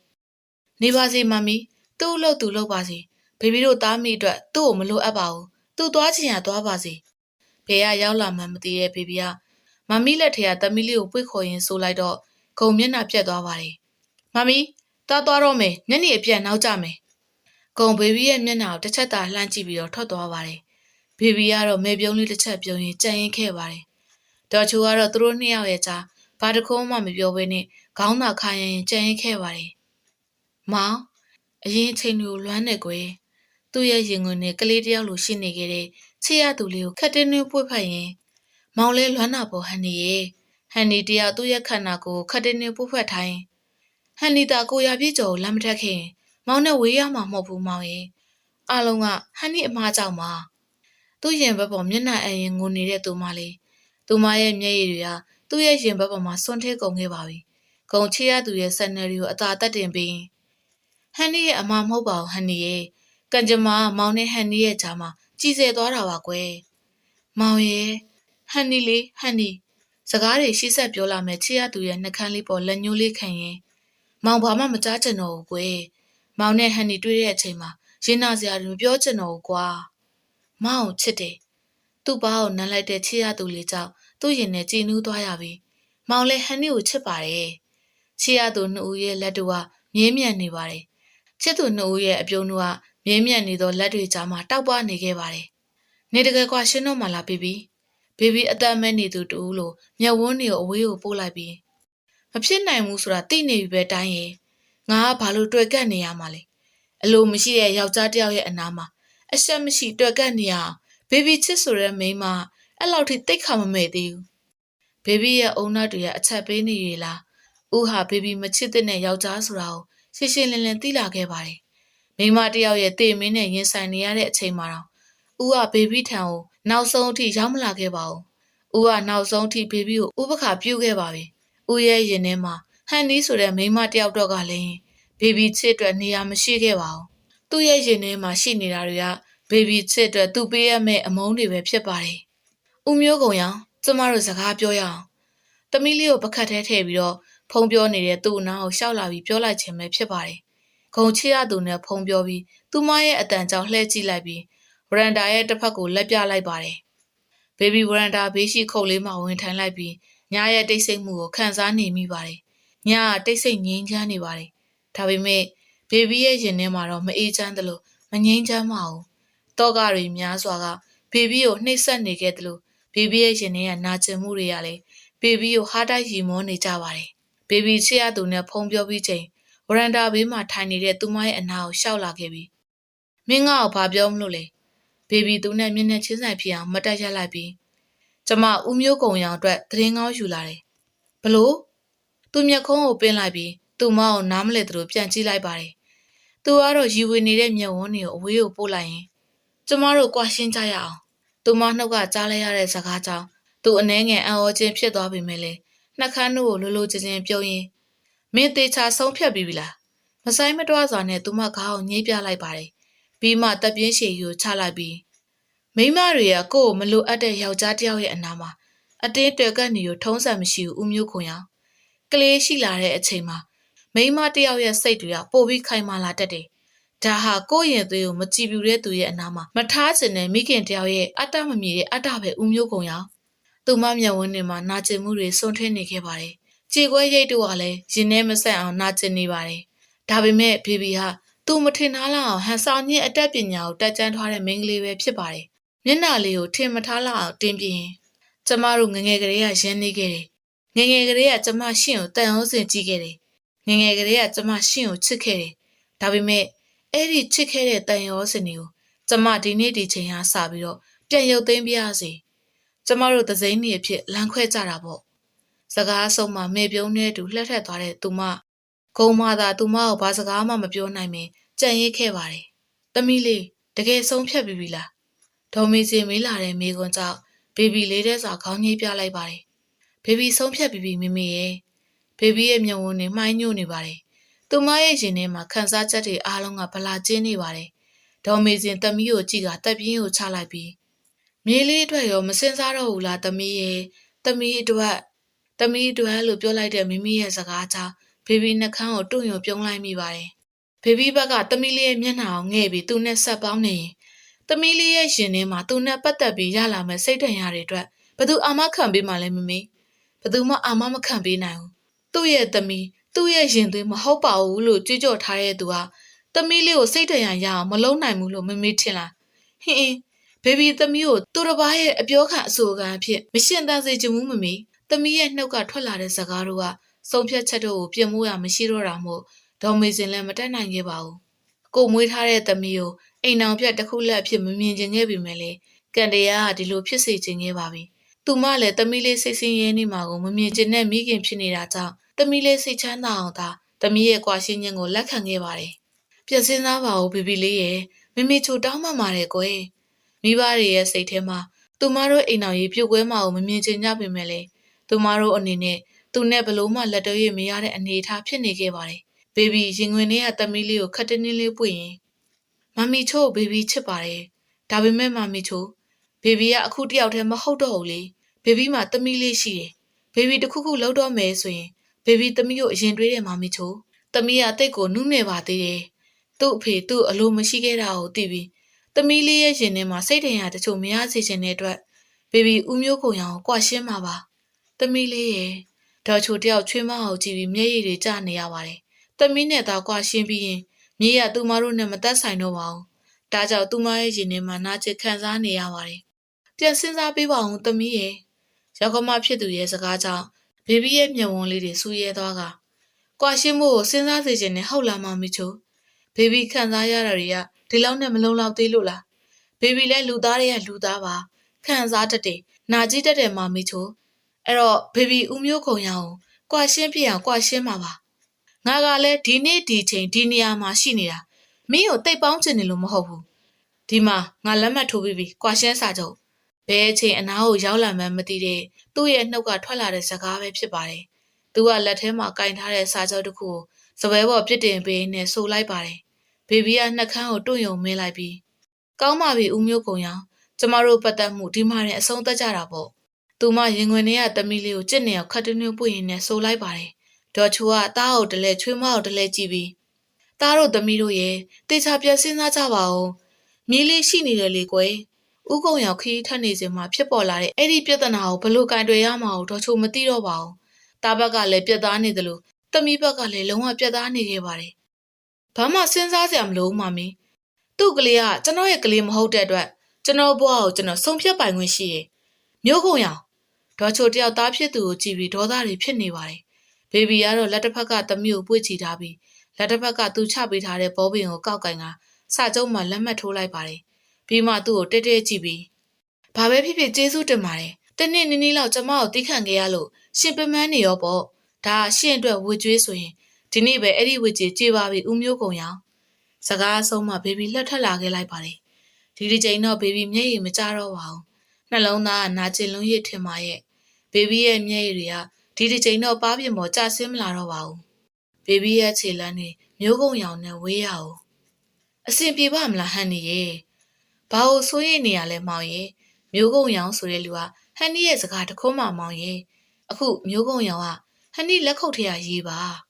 းနေပါစေမမီသူ့အလုပ်သူလုပ်ပါစေဘေဘီတို့သားမိအတွက်သူ့ကိုမလိုအပ်ပါဘူးသူသွားချင်ရသွားပါစေဖေကရောက်လာမှမသိတဲ့ဘေဘီကမမီလက်ထဲကသမီးလေးကိုပွေ့ခေါ်ရင်းဆိုလိုက်တော့ဂုံမျက်နှာပြက်သွားပါတယ်မမီတာသွားတော့မယ်ညနေအပြန်နောက်ကြမယ်ဂုံဘေဘီရဲ့မျက်နှာကိုတစ်ချက်သာလှမ်းကြည့်ပြီးတော့ထွက်သွားပါတယ်ဘေဘီကတော့မေပြုံးလေးတစ်ချက်ပြုံးရင်ကြံ့ရင်ခဲ့ပါတယ်ဒေါ်ချိုကတော့သူတို့နှစ်ယောက်ရဲ့ကြားဘာတခုမှမပြောဘဲနဲ့ခေါင်းသာခါရင်ကြံ့ရင်ခဲ့ပါတယ်မောင်အရင်အချိန်တွေကိုလွမ်းနေကွယ်သူ့ရဲ့ရင်ခွင်နဲ့ကလေးတယောက်လိုရှိနေခဲ့တဲ့ချစ်ရသူလေးကိုခက်တင်းနှင်းပွေ့ဖက်ရင်မောင်လဲလွမ်းတာပေါ်ဟန်နီရဲ့ဟန်နီတယောက်သူ့ရဲ့ခန္ဓာကိုယ်ခက်တင်းနှင်းပွေ့ဖက်ထိုင်ဟန်နီတာကိုရပြည့်ကျော်ကိုလမ်းမထက်ခင်မောင်နဲ့ဝေးရမှာမဟုတ်ဘူးမောင်ရဲ့အားလုံးကဟန်နီအမားကြောင့်ပါသူ့ရင်ဘက်ပေါ်မျက်နှာအရင်ငိုနေတဲ့သူမလေးသူမရဲ့မျက်ရည်တွေကသူ့ရဲ့ရင်ဘက်ပေါ်မှာဆွန့်ထဲကုန်ခဲ့ပါပြီဂုံချစ်ရသူရဲ့ဆန်နယ်တွေကိုအသာတက်တင်ပြီးဟန်နီရဲ့အမမဟုတ်ပါဘူးဟန်နီရဲ့ကံကြမ္မာမောင်နဲ့ဟန်နီရဲ့ကြားမှာကြည်စဲသွားတာပါကွယ်မောင်ရဲ့ဟန်နီလေးဟန်နီစကားတွေရှိဆက်ပြောလာမယ်ချစ်ရသူရဲ့နှကန်းလေးပေါ်လက်ညှိုးလေးခံရင်မောင်ဘာမှမကြားချင်တော့ဘူးကွယ်မောင်နဲ့ဟန်နီတွေ့တဲ့အချိန်မှာရင်နာစရာတွေမပြောချင်တော့ဘူးကွာမောင်ချစ်တယ်သူ့ဘာကိုနမ်းလိုက်တဲ့ချစ်ရသူလေးကြောင့်သူ့ရင်ထဲကြည်နူးသွားရပြီမောင်လည်းဟန်နီကိုချစ်ပါတယ်ချစ်ရသူနှစ်ဦးရဲ့လက်တို့ကမြဲမြံနေပါတယ်ချစ်သူနှစ်ဦးရဲ့အပြုံးတို့ကမြဲမြံနေသောလက်တွေကြားမှာတောက်ပနေခဲ့ပါတယ်နေတကယ်ကွာရှင်းတော့မှလားဘေဘီအသက်မဲ့နေသူတူလို့မျက်ဝန်းတွေကိုအဝေးကိုပို့လိုက်ပြီးမဖြစ်နိုင်ဘူးဆိုတာသိနေပြီပဲတိုင်းရဲ့ငါကဘာလို့တွေ့ကပ်နေရမှာလဲအလိုမရှိတဲ့ယောက်ျားတစ်ယောက်ရဲ့အနားမှာအဆက်မရှိတွေ့ကပ်နေရဘေဘီချစ်ဆိုတဲ့မိန်းမအဲ့လောက်ထိတိတ်ခါမမဲ့သေးဘူးဘေဘီရဲ့အုံနောက်တွေကအချက်ပေးနေရလားဦးဟာဘေဘီမချစ်တဲ့ယောက်ျားဆိုတာကိုရှင်းရှင်းလင်းလင်းသိလာခဲ့ပါတယ်မိန်းမတစ်ယောက်ရဲ့တေမင်းနဲ့ရင်ဆိုင်နေရတဲ့အချိန်မှာတော့ဦးကဘေဘီထံကိုနောက်ဆုံးအထိရောက်မလာခဲ့ပါဘူးဦးကနောက်ဆုံးအထိဘေဘီကိုဥပခါပြုတ်ခဲ့ပါပြီဦးရဲ့ရင်ထဲမှာဟန်နီဆိုတဲ့မိန်းမတစ်ယောက်တော့ကလည်းဘေဘီချစ်အတွက်နေရာမရှိခဲ့ပါဘူးသူ့ရဲ့ရင်ထဲမှာရှိနေတာတွေကဘေဘီချစ်အတွက်သူ့ပေးရမယ့်အမုန်းတွေပဲဖြစ်ပါတယ်ဦးမျိုးကုံရောင်ကျမတို့စကားပြောရအောင်တမီးလေးကိုပကတ်ထဲထည့်ပြီးတော့ဖုံးပြောနေတဲ့သူ့အနားကိုရှောက်လာပြီးပြောလိုက်ခြင်းပဲဖြစ်ပါတယ်ဂုံချစ်ရသူနဲ့ဖုံးပြောပြီးသူမရဲ့အတန်ကြောင့်လှည့်ကြည့်လိုက်ပြီးဝရန်တာရဲ့တစ်ဖက်ကိုလက်ပြလိုက်ပါတယ်ဘေဘီဝရန်တာဘေးရှိခုတ်လေးမှာဝင်ထိုင်လိုက်ပြီးညရဲ့တိတ်ဆိတ်မှုကိုခံစားနေမိပါတယ်ညကတိတ်ဆိတ်ငြိမ်းချမ်းနေပါတယ်ဒါပေမဲ့ဘေဘီရဲ့ရင်ထဲမှာတော့မအေးချမ်းသလိုမငြိမ်းချမ်းပါဘူးတောကတွေများစွာကဘေဘီကိုနှိပ်စက်နေခဲ့သလိုဘေဘီရဲ့ရင်ထဲကနာကျင်မှုတွေကလည်းဘေဘီကိုဟားတိုက်ရီမောနေကြပါတယ်ဘေဘီချစ်ရသူနဲ့ဖုံးပြောပြီးချိန်ဝရန်တာဘေးမှာထိုင်နေတဲ့သူမရဲ့အနာကိုရှောက်လာခဲ့ပြီးမင်းငါ့ကိုဘာပြောမလို့လဲဘေဘီသူနဲ့မျက်နှာချင်းဆိုင်ဖြစ်အောင်မတက်ရက်လိုက်ပြီးကျမဦးမျိုးကုံရောင်အတွက်သတင်းကောင်းယူလာတယ်ဘလို့သူမျက်ခုံးကိုပင်းလိုက်ပြီးသူမကိုနားမလဲသလိုပြန်ကြည့်လိုက်ပါတယ်သူကတော့ရီဝေနေတဲ့မျက်ဝန်းတွေကိုအဝေးကိုပို့လိုက်ရင်ကျမတို့ကြွားရှင်းကြရအောင်သူမနှုတ်ကကြားလိုက်ရတဲ့စကားကြောင့်သူအနှဲငယ်အံ့ဩခြင်းဖြစ်သွားပြီမဲ့လေနှက်ခမ်းတို့ကိုလိုလိုချင်းချင်းပြုံးရင်မင်းသေးချာဆုံးဖြတ်ပြီးပြီလားမဆိုင်မတွားစွာနဲ့သူမခေါင်းကိုညှိပြလိုက်ပါတယ်ပြီးမှတပ်ပြင်းရှည်ယူချလိုက်ပြီးမိမတွေကကိုယ့်ကိုမလိုအပ်တဲ့ယောက်ျားတစ်ယောက်ရဲ့အနာမှာအတင်းတွေ့ကပ်နေကိုထုံးစံမရှိဘူးဦးမျိုးခွန်ရောင်ကလေးရှိလာတဲ့အချိန်မှာမိမတစ်ယောက်ရဲ့စိတ်တွေကပိုပြီးခိုင်မာလာတတ်တယ်ဒါဟာကိုယ့်ရင်သွေးကိုမကြည်ပြူတဲ့သူရဲ့အနာမှာမထားချင်တဲ့မိခင်တယောက်ရဲ့အတ္တမမြည်တဲ့အတ္တပဲဦးမျိုးခွန်ရောင်သူမမျက်ဝန်းထဲမှာနာကျင်မှုတွေစွန့်ထင်းနေခဲ့ပါတယ်ကြေခွဲရိတ်တို့ကလည်းရင်ထဲမဆက်အောင်နာကျင်နေပါတယ်ဒါပေမဲ့ဘေဘီဟာသူမထင်ထားလောက်အောင်ဟန်ဆောင်ညစ်အတတ်ပညာကိုတက်ကြွထားတဲ့မိန်းကလေးပဲဖြစ်ပါတယ်မျက်နှာလေးကိုထင်မထားလောက်အောင်တင်းပြင်းကျမတို့ငငယ်ကလေးကရင်းနေခဲ့တယ်ငငယ်ကလေးကကျမရှင့်ကိုတန်ရုံးစင်ကြည့်ခဲ့တယ်ငငယ်ကလေးကကျမရှင့်ကိုချစ်ခဲ့တယ်ဒါပေမဲ့အဲ့ဒီချစ်ခဲ့တဲ့တန်ရုံးစင်တွေကိုကျမဒီနေ့ဒီချိန်ဟာစပြီးတော့ပြန်ရုပ်သိမ်းပြရစီကျမတို့သစိမ်းနေအဖြစ်လမ်းခွဲကြတာပေါ့စကားဆုံးမှမေပြုံးနဲ့တူလှက်ထက်သွားတဲ့သူမ ကုံမသာသူမကိုဘာစကားမှမပြောနိုင်မင်းကြံ့ရစ်ခဲ့ပါတယ်။သမီးလေးတကယ်ဆုံးဖြတ်ပြီးပြီလား။ဒေါ်မေစင်မေးလာတဲ့မိကွန်းကြောင့်ဘေဘီလေးတဲ့စာခေါင်းကြီးပြလိုက်ပါတယ်။ဘေဘီဆုံးဖြတ်ပြီးပြီမိမိရဲ့။ဘေဘီရဲ့မျက်ဝန်းတွေမှိုင်းညို့နေပါတယ်။သူမရဲ့ရင်ထဲမှာခံစားချက်တွေအားလုံးကဗလာကျင်းနေပါတယ်။ဒေါ်မေစင်သမီးကိုကြည့်ကတက်ပြင်းကိုချလိုက်ပြီးမြေးလေးအတွက်ရောမစင်စားတော့ဘူးလားသမီးရဲ့။သမီးအတွက်လို့ပြောလိုက်တဲ့မိမိရဲ့စကားကြောင့်ဘေဘီနှကန်းကိုတွန့်ယုံပြုံးလိုက်မိပါတယ်။ဘေဘီဘက်ကသမီးလေးရဲ့မျက်နှာကိုငဲ့ပြီးသူနဲ့ဆက်ပေါင်းနေရင်သမီးလေးရဲ့ရှင်ထဲမှာသူနဲ့ပတ်သက်ပြီးရလာမဲ့စိတ်ဒဏ်ရာတွေအတွက်ဘသူအာမခံပေးမှလဲမမေဘသူမှအာမမခံပေးနိုင်ဘူး။သူ့ရဲ့သမီးသူ့ရဲ့ရင်သွေးမဟုတ်ပါဘူးလို့ကြွကြော်ထားတဲ့သူကသမီးလေးကိုစိတ်ဒဏ်ရာရအောင်မလုံးနိုင်ဘူးလို့မမေထင်လား။ဟင်းဘေဘီသမီးကိုသူတစ်ပါးရဲ့အပြောခံအဆိုခံအဖြစ်မရှင်းတမ်းစေချင်ဘူးမမေသမီးရဲ့နှုတ်ကထွက်လာတဲ့စကားတို့ကဆုံးဖြတ်ချက်တို့ကိုပြင်မိုးရမရှိတော့တာမို့ဒေါ်မေစင်လည်းမတက်နိုင်ခဲ့ပါဘူး။ကိုမွေးထားတဲ့သမီးကိုအိမ်အောင်ပြတ်တစ်ခုလက်အဖြစ်မမြင်ချင်ခဲ့ပြီမဲ့လေကန်တရားကဒီလိုဖြစ်စေချင်ခဲ့ပါပြီ။သူမလည်းသမီးလေးစိတ်ဆင်းရဲနေမှာကိုမမြင်ချင်တဲ့မိခင်ဖြစ်နေတာကြောင့်သမီးလေးစိတ်ချမ်းသာအောင်သာသမီးရဲ့ကွာရှင်းခြင်းကိုလက်ခံခဲ့ပါတယ်။ပြည့်စင်သားပါဦးဘေဘီလေးရဲ့မမေချိုတောင်းမှမှာတယ်ကွယ်။မိဘတွေရဲ့စိတ်ထဲမှာသူမတို့အိမ်အောင်ရေးပြုတ်ကွဲမှာကိုမမြင်ချင်ကြပေမဲ့လေသူမတို့အနေနဲ့သူနဲ့ဘလို့မှလက်တွဲရမရတဲ့အနေအထားဖြစ်နေခဲ့ပါတယ်။ဘေဘီရင်ခွင်ထဲကသမီးလေးကိုခက်တင်းတင်းလေးပွင့်ရင်မမီချို့ဘေဘီချစ်ပါတယ်။ဒါပေမဲ့မမီချို့ဘေဘီကအခုတယောက်တည်းမဟုတ်တော့ဘူးလေ။ဘေဘီမှာသမီးလေးရှိတယ်။ဘေဘီတစ်ခုခုလောက်တော့မယ်ဆိုရင်ဘေဘီသမီးကိုအရင်တွေးတယ်မမီချို့သမီးကအသိကိုနုနယ်ပါသေးတယ်။သူ့အဖေသူ့အလိုမရှိခဲ့တာကိုသိပြီးသမီးလေးရဲ့ရင်ထဲမှာစိတ်ဒဏ်ရာတချို့မရစေချင်တဲ့အတွက်ဘေဘီဦးမျိုးကုန်ရအောင်ကွာရှင်းမှာပါ။သမီးလေးရဲ့ဒေါ်ချိုတယောက်ချွေးမအောင်ကြည့်ပြီးမျက်ရည်တွေကျနေရပါတယ်။သမီးနဲ့သားကွာရှင်းပြီးရင်မြေရသူမတို့နဲ့မသက်ဆိုင်တော့ပါဘူး။ဒါကြောင့်သူမရဲ့ရင်ထဲမှာနာကျင်ခံစားနေရပါတယ်။ပြန်စဉ်းစားပေးပါဦးသမီးရဲ့ရောက်ကမဖြစ်သူရဲ့စကားကြောင့်ဘေဘီရဲ့မျက်ဝန်းလေးတွေစူးရဲသွားကကွာရှင်းမှုကိုစဉ်းစားစေချင်နေဟုတ်လားမမီချိုဘေဘီခံစားရတာတွေကဒီလောက်နဲ့မလုံလောက်သေးလို့လားဘေဘီလည်းလူသားတွေကလူသားပါခံစားတတ်တယ်နာကြည့်တတ်တယ်မမီချိုအဲ့တော့ဘေဘီဦးမျိုးခုံရအောင်ကွာရှင်းပြအောင်ကွာရှင်းပါပါငါကလည်းဒီနေ့ဒီချိန်ဒီနေရာမှာရှိနေတာမင်းကိုတိတ်ပေါင်းချင်တယ်လို့မဟုတ်ဘူးဒီမှာငါလက်မှတ်ထိုးပြီးပြီကွာရှင်းစာချုပ်ဘယ်အချိန်အနားကိုရောက်လာမှန်းမသိတဲ့သူ့ရဲ့နှုတ်ကထွက်လာတဲ့စကားပဲဖြစ်ပါတယ်သူကလက်ထဲမှာကင်ထားတဲ့စာချုပ်တစ်ခုကိုစပွဲပေါ်ပြစ်တင်ပေးနဲ့ဆိုလိုက်ပါတယ်ဘေဘီကနှက်ခမ်းကိုတွန့်ယုံမင်းလိုက်ပြီးကောင်းပါပြီဦးမျိုးကုံရောင်ကျမတို့ပတ်သက်မှုဒီမှာနဲ့အဆုံးသတ်ကြတာပေါ့သူမရင်ခွင်ထဲကသမီးလေးကိုကြစ်နေအောင်ခတ်တွင်းတွင်းပွင့်ရင်းနဲ့ဆိုလိုက်ပါတယ်ဒေါ်ချိုကတားကိုတလဲချွေးမကိုတလဲကြည့်ပြီးတားတို့သမီးတို့ရဲ့တေချာပြန်စဉ်းစားကြပါဦးမြေးလေးရှိနေတယ်လေကွယ်ဥကုံရောင်ခီးထက်နေစဉ်မှာဖြစ်ပေါ်လာတဲ့အဲ့ဒီပြဿနာကိုဘလို့ကင်တွယ်ရမှာကိုဒေါ်ချိုမသိတော့ပါဘူးတားဘက်ကလည်းပြတ်သားနေတယ်လို့သမီးဘက်ကလည်းလုံးဝပြတ်သားနေခဲ့ပါတယ်ဘာမှစဉ်းစားစရာမလိုဘူးမမီသူ့ကလေးကကျွန်တော်ရဲ့ကလေးမဟုတ်တဲ့အတွက်ကျွန်တော်ဘွားကိုကျွန်တော်ဆုံးဖြတ်ပိုင်ခွင့်ရှိရဲ့မျိုးကုံရောင်ဒေါ်ချိုတယောက်သားဖြစ်သူကိုကြည့်ပြီးဒေါသတွေဖြစ်နေပါတယ်ဘေဘီကတော့လက်တစ်ဖက်ကသမီးကိုပွေ့ချီထားပြီးလက်တစ်ဖက်ကသူချပေးထားတဲ့ဘောပင်ကိုကောက်ကင်ကစာကျုံးမှာလက်မှတ်ထိုးလိုက်ပါတယ်ပြီးမှသူ့ကိုတဲတဲကြည့်ပြီးဘာပဲဖြစ်ဖြစ်ကျေးဇူးတင်ပါတယ်တနေ့နီးနီးလောက်ကျမကိုတီးခံခဲ့ရလို့ရှင်ပမန်းနေရောပေါ့ဒါရှင့်အတွက်ဝေကျွေးဆိုရင်ဒီနေ့ပဲအဲ့ဒီဝေကြေးကြေပါပြီဦးမျိုးကုံရောင်စကားအဆုံးမှဘေဘီလှက်ထက်လာခဲ့လိုက်ပါတယ်ဒီချိန်တော့ဘေဘီမျက်ရည်မကျတော့ပါဘူးနှလုံးသားကနာကျင်လုံးရစ်ထင်ပါရဲ့ဘေဘီရဲ့မျက်ရည်တွေကဒီချိန်တော့ပါးပြင်ပေါ်ကျဆင်းမလာတော့ပါဘူးဘေဘီရဲ့ခြေလမ်းတွေမျိုးကုံရောင်နဲ့ဝေးရအောင်အဆင်ပြေပါမလားဟန်နီရဲ့ဘာလို့ဆိုရင်နေရလဲမောင်ရဲ့မျိုးကုံရောင်ဆိုတဲ့လူကဟန်နီရဲ့စကားတခုမှမောင်ရဲ့အခုမျိုးကုံရောင်ကဟန်နီလက်ခုပ်ထဲကရေးပါ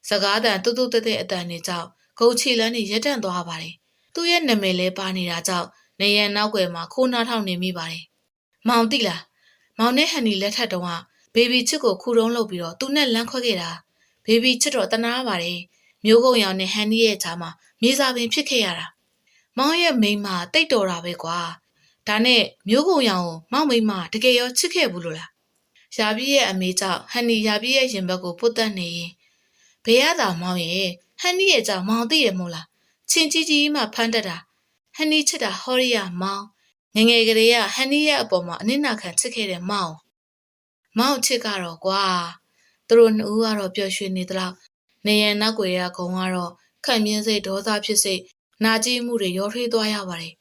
စကားတန်တူတူတဲတဲအတန်နဲ့ကြောင့်ဂုံချီလန်းနေရက်တန့်သွားပါတယ်သူ့ရဲ့နာမည်လဲပါနေတာကြောင့်နေရန်နောက်ွယ်မှာခိုးနှားထောင်နေမိပါတယ်မောင်တိလားမောင်နဲ့ဟန်နီလက်ထက်တုန်းကဘေဘီချစ်ကိုခုတုံးလုပ်ပြီးတော့သူနဲ့လမ်းခွဲခဲ့တာဘေဘီချစ်တော့တနာပါတယ်မျိုးကုံရောင်နဲ့ဟန်နီရဲ့ကြားမှာမြေစာပင်ဖြစ်ခဲ့ရတာမောင်ရဲ့မိန်းမတိတ်တော်တာပဲကွာဒါနဲ့မျိုးကုံရောင်ကိုမောင်မိန်းမတကယ်ရောချစ်ခဲ့ဘူးလို့လားရာပြည့်ရဲ့အမေကြောင့်ဟန်နီရာပြည့်ရဲ့ရင်ဘက်ကိုပုတ်တက်နေရင်ဘေးရတာမောင်ရဲ့ဟန်နီရဲ့ကြောင့်မောင်သိရမို့လားချင်းကြီးကြီးမှဖမ်းတတ်တာဟန်နီချစ်တာဟောရီယာမောင်ငငယ်ကလေးကဟန်နီရဲ့အပေါ်မှာအနစ်နာခံချစ်ခဲ့တဲ့မောင်ချစ်ကတော့ကွာသူတို့နှစ်ဦးကတော့ပျော်ရွှင်နေသလောက် နေရန်နောက်ွယ်ရခုံကတော့ခံမြင်းစိတ်ဒေါသဖြစ်စိတ်နာကျည်းမှုတွေရောထွေးသွားရပါတယ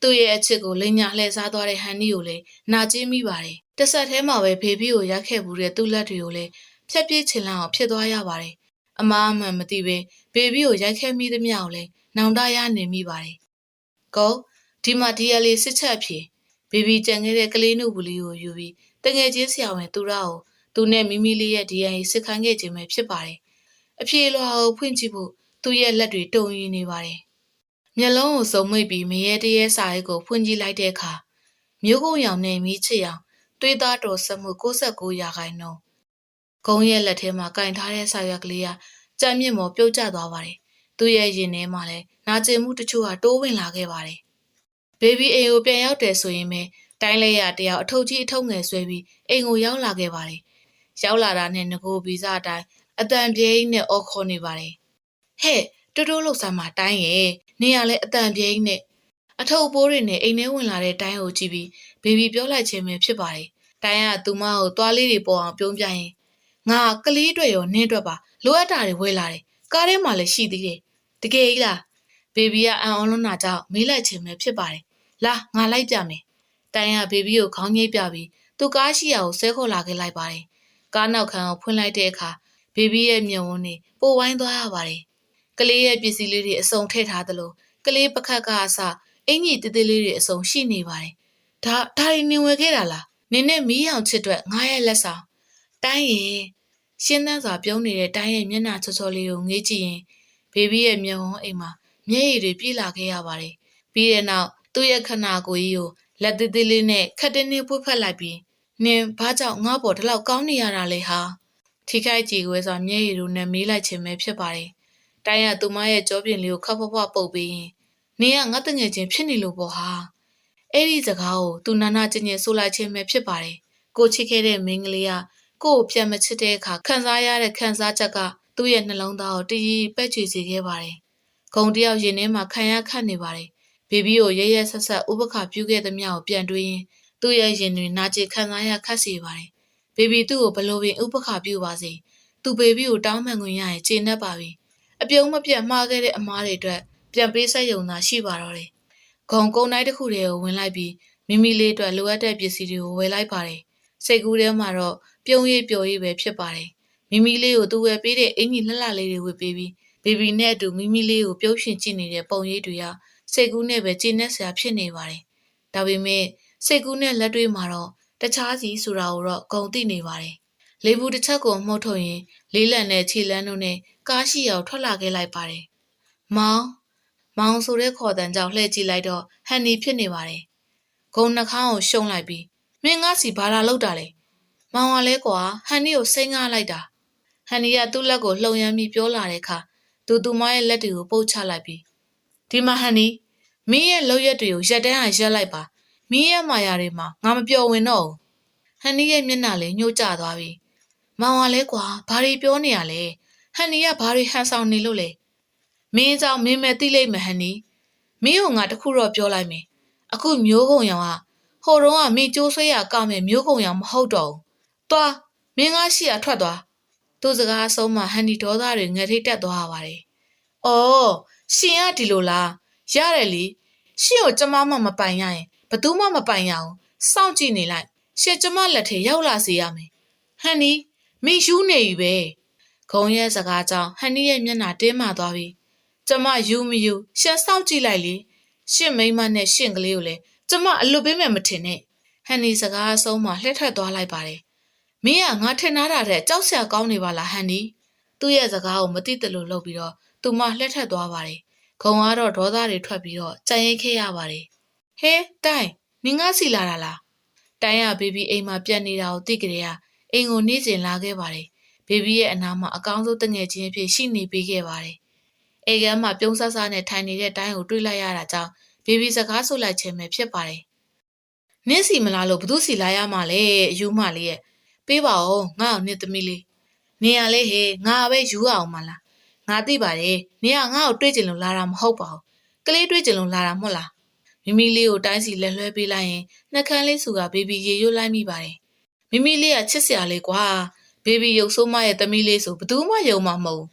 ်သူ့ရဲ့အချစ်ကိုလိန်ညာလှည့်စားသွားတဲ့ဟန်နီကိုလည်းနာကျည်းမိပါတယ်တဆက်ထဲမှာပဲဘေဘီကိုရိုက်ခဲ့ဘူးတဲ့သူ့လက်တွေကိုလည်းဖြတ်ပြေးချင်လောက်အောင်ဖြစ်သွားရပါတယ်အမားအမှန်မသိပဲဘေဘီကိုရိုက်ခဲ့မိသမျှကိုလည်းနောင်တရနေမိပါတယ်ကိုဒီမှာဒီရလေးစစ်ချက်ဖြေဘေဘီကြံခဲ့တဲ့ကလေးနုဘူးလေးကိုယူပြီးတငယ်ချင်းဆရာဝန်သူရကိုသူနဲ့မိမိလေးရဲ့ DNA စစ်ခိုင်းခဲ့ခြင်းပဲဖြစ်ပါတယ်အဖြေလွှာကိုဖွင့်ကြည့်ဖို့သူ့ရဲ့လက်တွေတုံရင်းနေပါတယ်မျက်လုံးကိုစုံမိတ်ပြီးမရဲတရဲစာရေးကိုဖွင့်ကြည့်လိုက်တဲ့အခါမျိုးကုံရောင်နဲ့မီးချစ်ရောင်တွေးသားတော်ဆက်မှု69% ဂုံးရဲ့လက်ထဲမှာကင်ထားတဲ့စာရွက်ကလေးကကြမ်းမြင့်မော်ပြုတ်ကျသွားပါတယ်သူ့ရဲ့ရင်ထဲမှာလည်းနာကျင်မှုတချို့ကတိုးဝင်လာခဲ့ပါတယ်ဘေဘီအိမ်ကိုပြန်ရောက်တယ်ဆိုရင်ပဲတိုင်းလဲရတယောက်အထုပ်ကြီးအထုပ်ငယ်ဆွဲပြီးအိမ်ကိုရောက်လာခဲ့ပါတယ်ရောက်လာတာနဲ့ငကိုဗီဇအတိုင်းအတန်ပြဲကြီးနဲ့အော်ခေါ်နေပါတယ်ဟဲ့တိုးတိုးလှုပ်ဆမ်းမတိုင်းရဲ့နေရလဲအတန်ပြဲကြီးနဲ့အထုပ်ပိုးတွေနဲ့အိမ်ထဲဝင်လာတဲ့တိုင်းကိုကြည့်ပြီးဘေဘီပြောလိုက်ခြင်းပဲဖြစ်ပါတယ်တိုင်းကသူမကိုသွားလေးတွေပေါ်အောင်ပြုံးပြရင်ငါကလေးတွေရောနင်းအတွက်ပါလိုအပ်တာတွေဝယ်လာတယ်ကားထဲမှာလည်းရှိသေးတယ်တကယ်ကြီးလားဘေဘီကအံ့ဩလွန်းတာကြောင့်မေးလိုက်ခြင်းပဲဖြစ်ပါတယ်လာငါလိုက်ပြမယ်တိုင်းကဘေဘီကိုခေါင်းငိတ်ပြပြီးသူကားရှိရာကိုဆဲခေါ်လာခဲ့လိုက်ပါတယ်ကားနောက်ခန်းကိုဖွင့်လိုက်တဲ့အခါဘေဘီရဲ့မျက်ဝန်းတွေပိုဝိုင်းသွားရပါတယ်ကလေးရဲ့ပစ္စည်းလေးတွေအစုံထည့်ထားသလိုကလေးပခတ်ကအစအင်ကြီးတေးသေးလေးတွေအစုံရှိနေပါတယ်ဒါတွေနင်ဝယ်ခဲ့တာလားနင်နဲ့မီးရောင်ချစ်အတွက်ငါရဲ့လက်ဆောင်တိုင်းရဲ့ရှင်းသန်းစွာပြုံးနေတဲ့တိုင်းရဲ့မျက်နှာချောချောလေးကိုငေးကြည့်ရင်ဘေဘီရဲ့မျက်ဝန်းအိမ်မှာမျက်ရည်တွေပြေးလာခဲ့ရပါတယ်ပြီးတဲ့နောက်သူ့ရဲ့ခနာကိုကြီးကိုလက်သေးသေးလေးနဲ့ခက်တင်းတင်းပွတ်ဖက်လိုက်ပြီးနင်ဘာကြောင့်ငါ့ပေါ်ဒီလောက်ကောင်းနေရတာလဲဟာထိခိုက်ကြည်ခွဲစွာမျက်ရည်တို့နဲ့မေးလိုက်ခြင်းပဲဖြစ်ပါတယ်တိုင်းကသူမရဲ့ကြောပြင်လေးကိုခပ်ဖွားဖွားပုတ်ပြီးရင်နင်ကငါတငယ်ချင်းဖြစ်နေလို့ပေါ့ဟာအဲ့ဒီစကားကိုသူနာနာကျင်ကျင်ဆိုလိုက်ခြင်းပဲဖြစ်ပါတယ်ကိုချစ်ခဲ့တဲ့မိန်းကလေးကကို့ကိုပြန်မချစ်တဲ့အခါခံစားရတဲ့ခံစားချက်ကသူ့ရဲ့နှလုံးသားကိုတည်ပက်ချွေစေခဲ့ပါတယ်ဂုံတယောက်ရင်ထဲမှာခံရခတ်နေပါတယ်ဘေဘီကိုရဲရဲဆက်ဆက်ဥပခါပြုခဲ့သမျှကိုပြန်တွေးရင်သူ့ရဲ့ရင်တွေနာကျင်ခံစားရခတ်စေပါတယ်ဘေဘီသူ့ကိုဘလို့ပင်ဥပခါပြုပါစေသူဘေဘီကိုတောင်းပန်ခွင့်ရရင်ကျေနပ်ပါပြီအပြုံးမပြတ်မှားခဲ့တဲ့အမားတွေအတွက်ပြန်ပေးဆက်ရုံသာရှိပါတော့တယ်ဂုံကုန်းတိုင်းတစ်ခုတည်းကိုဝင်လိုက်ပြီးမိမိလေးအတွက်လိုအပ်တဲ့ပစ္စည်းတွေကိုဝယ်လိုက်ပါတယ်စိတ်ကူးထဲမှာတော့ပြုံးရည်ပျော်ရည်ပဲဖြစ်ပါတယ်မိမိလေးကိုသူဝယ်ပေးတဲ့အင်ကြီးလှလှလေးတွေဝယ်ပေးပြီးဘေဘီနဲ့အတူမိမိလေးကိုပြုံးရှင်ကြည့်နေတဲ့ပုံရိပ်တွေကစိတ်ကူးနဲ့ပဲကျေနပ်စရာဖြစ်နေပါတယ်ဒါပေမဲ့စိတ်ကူးနဲ့လက်တွေ့မှာတော့တခြားစီဆိုတာကိုတော့ဂုံသိနေပါတယ်လေဘူးတစ်ချက်ကိုမှုတ်ထုတ်ရင်လေးလံနဲ့ခြေလန်းတို့နဲ့ကားရှိအောင်ထွက်လာခဲ့လိုက်ပါတယ်မောင်ဆိုတဲ့ခေါ်တန်ကြောင့်လှည့်ကြည့်လိုက်တော့ဟန်နီဖြစ်နေပါတယ်ဂုံနှာခေါင်းကိုရှုံလိုက်ပြီးမင်းငါစီဘာလာလောက်တာလဲမောင်ကလဲကွာဟန်နီကိုစိတ်ငားလိုက်တာဟန်နီကသူ့လက်ကိုလှုံရမ်းပြီးပြောလာတဲ့အခါသူမရဲ့လက်တွေကိုပုတ်ချလိုက်ပြီးဒီမှာဟန်နီမင်းရဲ့လောက်ရက်တွေကိုရက်တန်းရက်လိုက်ပါမင်းရဲ့မာယာတွေမှာငါမပျော်ဝင်တော့ဘူးဟန်နီရဲ့မျက်နှာလေးညှို့ကျသွားပြီးမောင်ကလဲကွာဘာတွေပြောနေရလဲဟန်နီကဘာတွေဟန်ဆောင်နေလို့လဲမင်းကြောင့်မင်းမဲ့သိလိမ့်မယ်ဟန်နီမင်းကငါတခုတော့ပြောလိုက်မယ်အခုမျိုးကုံရောင်ကဟိုတုန်းကမင်းကျိုးဆွဲရကမယ်မျိုးကုံရောင်မဟုတ်တော့ဘူးသွားမင်းကရှိရထွက်သွားသူ့စကားအဆုံးမှာဟန်နီဒေါသတွေငထိတ်တက်သွားပါတယ်အော်ရှင်ကဒီလိုလားရတယ်လေရှင်ကိုကျမမပိုင်ရရင်ဘသူမှမပိုင်ရအောင်စောင့်ကြည့်နေလိုက်ရှင်ကျမလက်ထဲရောက်လာစေရမယ်ဟန်နီမင်းယူနေပြီပဲခုံရဲ့စကားကြောင့်ဟန်နီရဲ့မျက်နှာတင်းမာသွားပြီးကျမယူမယူရှင်စောင့်ကြည့်လိုက်လေရှင်မိမနဲ့ရှင်ကလေးကိုလည်းကျမအလွတ်ပေးမယ်မထင်နဲ့ဟန်နီစကားအဆုံးမှာလှည့်ထွက်သွားလိုက်ပါတယ်မင်းကငါထင်ထားတာတဲ့ကြောက်စရာကောင်းနေပါလားဟန်နီသူ့ရဲ့စကားကိုမသိတလို့လှုပ်ပြီးတော့သူမလှည့်ထွက်သွားပါတယ်ခုံကတော့ဒေါသတွေထွက်ပြီးတော့ကြံရိတ်ခဲ့ရပါတယ်ဟဲတိုင်းနင်ငါစီလာတာလားတိုင်းကဘေဘီအိမ်မှာပြတ်နေတာကိုသိကြတဲ့အိမ်ကိုနေ့စဉ်လာခဲ့ပါတယ်ဘေဘီရဲ့အနားမှာအကောင်းဆုံးတငယ်ချင်းအဖြစ်ရှိနေပေးခဲ့ပါတယ်အိမ်ကမ်းမှာပြုံးဆဆနဲ့ထိုင်နေတဲ့တိုင်းကိုတွေးလိုက်ရတာကြောင့်ဘေဘီစကားဆိုလိုက်ခြင်းပဲဖြစ်ပါတယ်နင်းစီမလားလို့ဘသူစီလာရမှလဲအယူမလေးရဲ့ပေးပါဦးငါ့ကိုနှစ်သမီးလေးနေရလေဟေးငါပဲယူအောင်မလားငါသိပါတယ်နေကငါ့ကိုတွေးကြင်လို့လာတာမဟုတ်ပါဘူးကလေးတွေးကြင်လို့လာတာမဟုတ်လားမိမိလေးကိုတိုင်းစီလက်လွှဲပေးလိုက်ရင်နှက်ခမ်းလေးစုကဘေဘီရေရွတ်လိုက်မိပါတယ်မိမိလေးကချစ်စရာလေးကွာဘေဘီရုပ်ဆိုးမရဲ့သမီးလေးဆိုဘသူမှယုံမှာမဟုတ်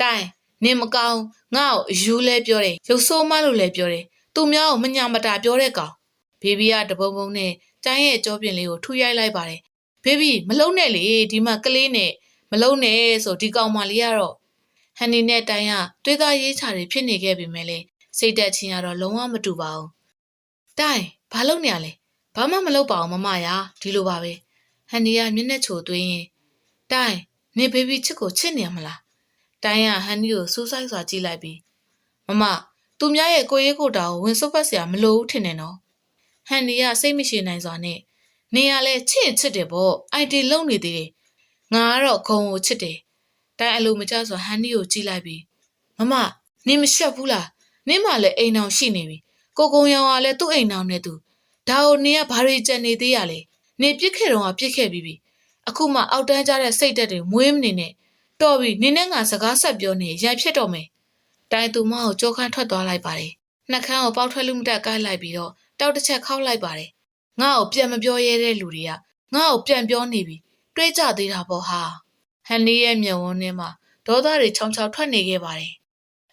တိုင်နင်မကောင်းငါ့ကိုအယူလဲပြောတယ်ရုပ်ဆိုးမလို့လဲပြောတယ်သူများကိုမညာမတာပြောတဲ့ကောင်ဘေဘီကတပုံပုံနဲ့တိုင်းရဲ့ကြောပြင်လေးကိုထူရိုက်လိုက်ပါတယ်ဘေဘီမလုံးနဲ့လေဒီမှာကလေးနဲ့မလုံးနဲ့ဆိုဒီကောင်မလေးကတော့ဟန်နီနဲ့တိုင်းကတွေးသားရေးချတွေဖြစ်နေခဲ့ပြီမဲ့လေစိတ်တက်ချင်းကတော့လုံးဝမတူပါဘူးတိုင်းဘာလုပ်နေရလဲဘာမှမလုပ်ပါဘူးမမရာဒီလိုပါပဲဟန်နီကမျက်နှာချိုသွင်းရင်တိုင်းနေဘေဘီချစ်ကိုချစ်နေရမလားတိုင်းကဟန်နီကိုစူးစိုက်စွာကြည့်လိုက်ပြီးမမသူများရဲ့ကိုရေးကိုတာကိုဝင်စုပ်ဖက်เสียမလိုဘူးထင်တယ်နော်ဟန်နီကစိတ်မရှိနိုင်စွာနဲ့နေရလဲချစ်တယ်ပေါ့အိုင်တီလုံနေသေးတယ်ငါကတော့ခုံကိုချစ်တယ်တိုင်းအလိုမကျစွာဟန်နီကိုကြည့်လိုက်ပြီးမမနင်မရှက်ဘူးလားနင်မှလည်းအိမ်အောင်ရှိနေပြီကိုကုံရောင်ကလည်းသူ့အိမ်အောင်နဲ့သူဒါကိုနင်ကဘာတွေကြံနေသေးရလဲနင်ပြစ်ခဲ့တော့ပြစ်ခဲ့ပြီးအခုမှအောက်တန်းကြတဲ့စိတ်တက်တွေမွေးမနေနဲ့တော်ပြီနင်နဲ့ငါစကားဆက်ပြောနေရန်ဖြစ်တော့မယ်တိုင်းသူမကိုကြောခန်းထွက်သွားလိုက်ပါတယ်နှက်ခမ်းကိုပေါက်ထွက်လူမတက်ကိုက်လိုက်ပြီးတော့တောက်တစ်ချက်ခောက်လိုက်ပါတယ်ငါ့ကိုပြန်မပြောရဲတဲ့လူတွေကငါ့ကိုပြန်ပြောနေပြီတွေးကြသေးတာပေါ့ဟာဟန်နီရဲ့မျက်ဝန်းထဲမှာဒေါသတွေချောင်းချောင်းထွက်နေခဲ့ပါတယ်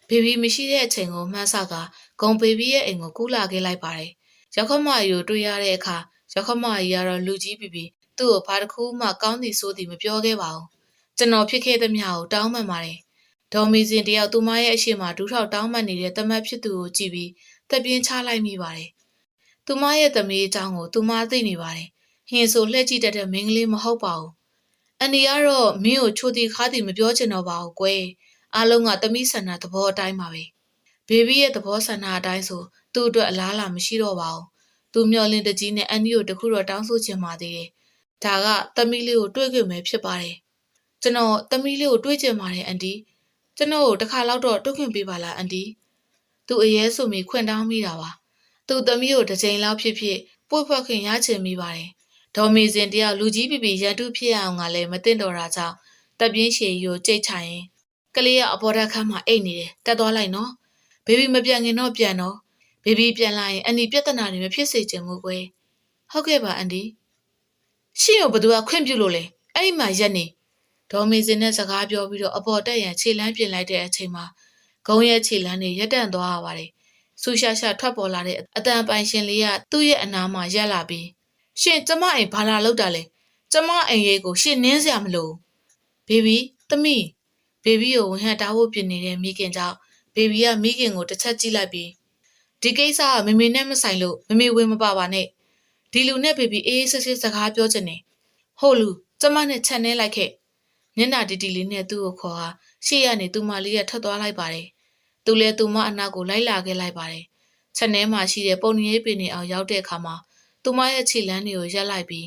ဘေဘီမရှိတဲ့အချိန်ကိုမှန်းဆကဂုံဘေဘီရဲ့အိမ်ကိုကူးလာခဲ့လိုက်ပါတယ်ရောက်ခမကြီးကိုတွေ့ရတဲ့အခါရောက်ခမကြီးကတော့လူကြီးပြီးသူ့ကိုဘာတစ်ခုမှကောင်းသည်ဆိုသည်မပြောခဲ့ပါဘူးကျွန်တော်ဖြစ်ခဲ့သမျှကိုတောင်းပန်ပါတယ်ဒေါ်မီစင်တယောက်သူမရဲ့အရှိမဒူးထောက်တောင်းပန်နေတဲ့တမတ်ဖြစ်သူကိုကြည့်ပြီးတက်ပြင်းချလိုက်မိပါတယ်သူမရဲ့သမီးအကြောင်းကိုသူမသိနေပါတယ်ဟင်ဆိုလှည့်ကြည့်တတ်တဲ့မိန်းကလေးမဟုတ်ပါဘူးအန်ဒီကတော့မင်းကိုချိုတီခါသည်မပြောချင်တော့ပါဘူးကွယ်အားလုံးကသမီးဆန္ဒသဘောအတိုင်းပါပဲဘေဘီရဲ့သဘောဆန္ဒအတိုင်းဆိုသူ့အတွက်အလားအလာမရှိတော့ပါဘူးသူမျောလင်းတကြီးနဲ့အန်ဒီကိုတခုတော့တောင်းဆိုချင်ပါသေးတယ်ဒါကသမီးလေးကိုတွေးကြမယ်ဖြစ်ပါတယ်ကျွန်တော်သမီးလေးကိုတွေးချင်ပါတယ်အန်ဒီကျွန်တော်ကိုတစ်ခါလောက်တော့တွေးခွင့်ပေးပါလားအန်ဒီသူအရေးဆိုမိခွင့်တောင်းမိတာပါသူသမီးကိုတစ်ချိန်လောက်ဖြစ်ပွေ့ဖွက်ခွင့်ရချင်မိပါတယ်ဒေါ်မေစင်တယောက်လူကြီးပြရန်တုဖြစ်အောင်ကလည်းမသိတော့တာကြောင့်တပ်ပြင်းရှည်ကြီးကိုကြိတ်ချရင်ကလေးကအပေါ်ဓာတ်ခမ်းမှာအိတ်နေတယ်တက်သွားလိုက်နော်ဘေဘီမပြန်ခင်တော့ပြန်တော့ဘေဘီပြန်လာရင်အန်ဒီပြဿနာတွေမဖြစ်စေချင်ဘူးကွယ်ဟုတ်ကဲ့ပါအန်ဒီရှင့်ကိုဘသူကခွင့်ပြုလို့လဲအဲ့ဒီမှာရက်နေဒေါ်မေစင်နဲ့စကားပြောပြီးတော့အပေါ်တက်ရန်ခြေလမ်းပြင်လိုက်တဲ့အချိန်မှာဂုံရဲ့ခြေလမ်းတွေရက်တန့်သွားရပါတယ်ဆူရှာရှာထွက်ပေါ်လာတဲ့အတန်ပိုင်ရှင်လေးကသူ့ရဲ့အနားမှာရက်လာပြီးရှင်ကျမအိမ်ဘာလာလောက်တာလဲကျမအိမ်ရေးကိုရှင်နင်းစရာမလိုဘေဘီသမီးဘေဘီကိုဝင်ဟန်တားဖို့ပြင်နေတဲ့မိခင်ကြောင့်ဘေဘီကမိခင်ကိုတစ်ချက်ကြည့်လိုက်ပြီးဒီကိစ္စကမေမေနဲ့မဆိုင်လို့မေမေဝင်မပါပါနဲ့ဒီလူနဲ့ဘေဘီအေးဆေးဆေးစကားပြောချင်တယ်ဟုတ်လူကျမနဲ့ချက်နေလိုက်ခဲ့မျက်နှာတီတီလေးနဲ့သူ့ကိုခေါ်ဟာရှေ့ကနေသူမလေးကထွက်သွားလိုက်ပါတယ်သူလည်းသူမအနောက်ကိုလိုက်လာခဲ့လိုက်ပါတယ်ချက်နေမှာရှိတဲ့ပုံနေပင်နေအောင်ရောက်တဲ့အခါမှာသူမရဲ့ခြေလမ်းတွေကိုရက်လိုက်ပြီး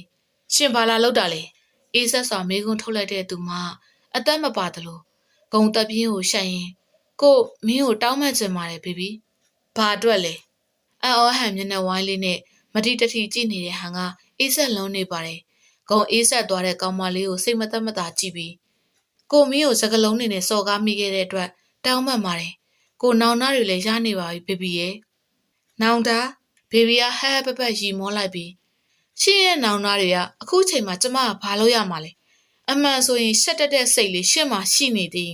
ရှင်ဘာလာလောက်တာလဲအေးဆက်စွာမေးခွန်းထုတ်လိုက်တဲ့သူမအသက်မပါသလိုဂုံတက်ပြင်းကိုရှက်ရင်ကိုမင်းကိုတောင်းမှန်ချင်ပါတယ်ဘေဘီဘာအတွက်လဲအော်ဟန်မျက်နှာဝိုင်းလေးနဲ့မတိတတိကြည့်နေတဲ့ဟန်ကအေးဆက်လုံးနေပါတယ်ဂုံအေးဆက်သွားတဲ့ကောင်မလေးကိုစိတ်မသက်မသာကြည့်ပြီးကိုမင်းကိုစကလုံးနေနဲ့စော်ကားမိခဲ့တဲ့အတွက်တောင်းမှန်ပါတယ်ကိုနောင်နာတွေလည်းရနေပါပြီဘေဘီရဲ့နောင်တာဘေဘီကဟဲပပရီမောလိုက်ပြီးရှင့်ရဲ့နောင်နာတွေကအခုချိန်မှာကျမကဘာလုပ်ရမှာလဲအမှန်ဆိုရင်ရှက်တက်တဲ့စိတ်လေးရှင့်မှာရှိနေသေးရင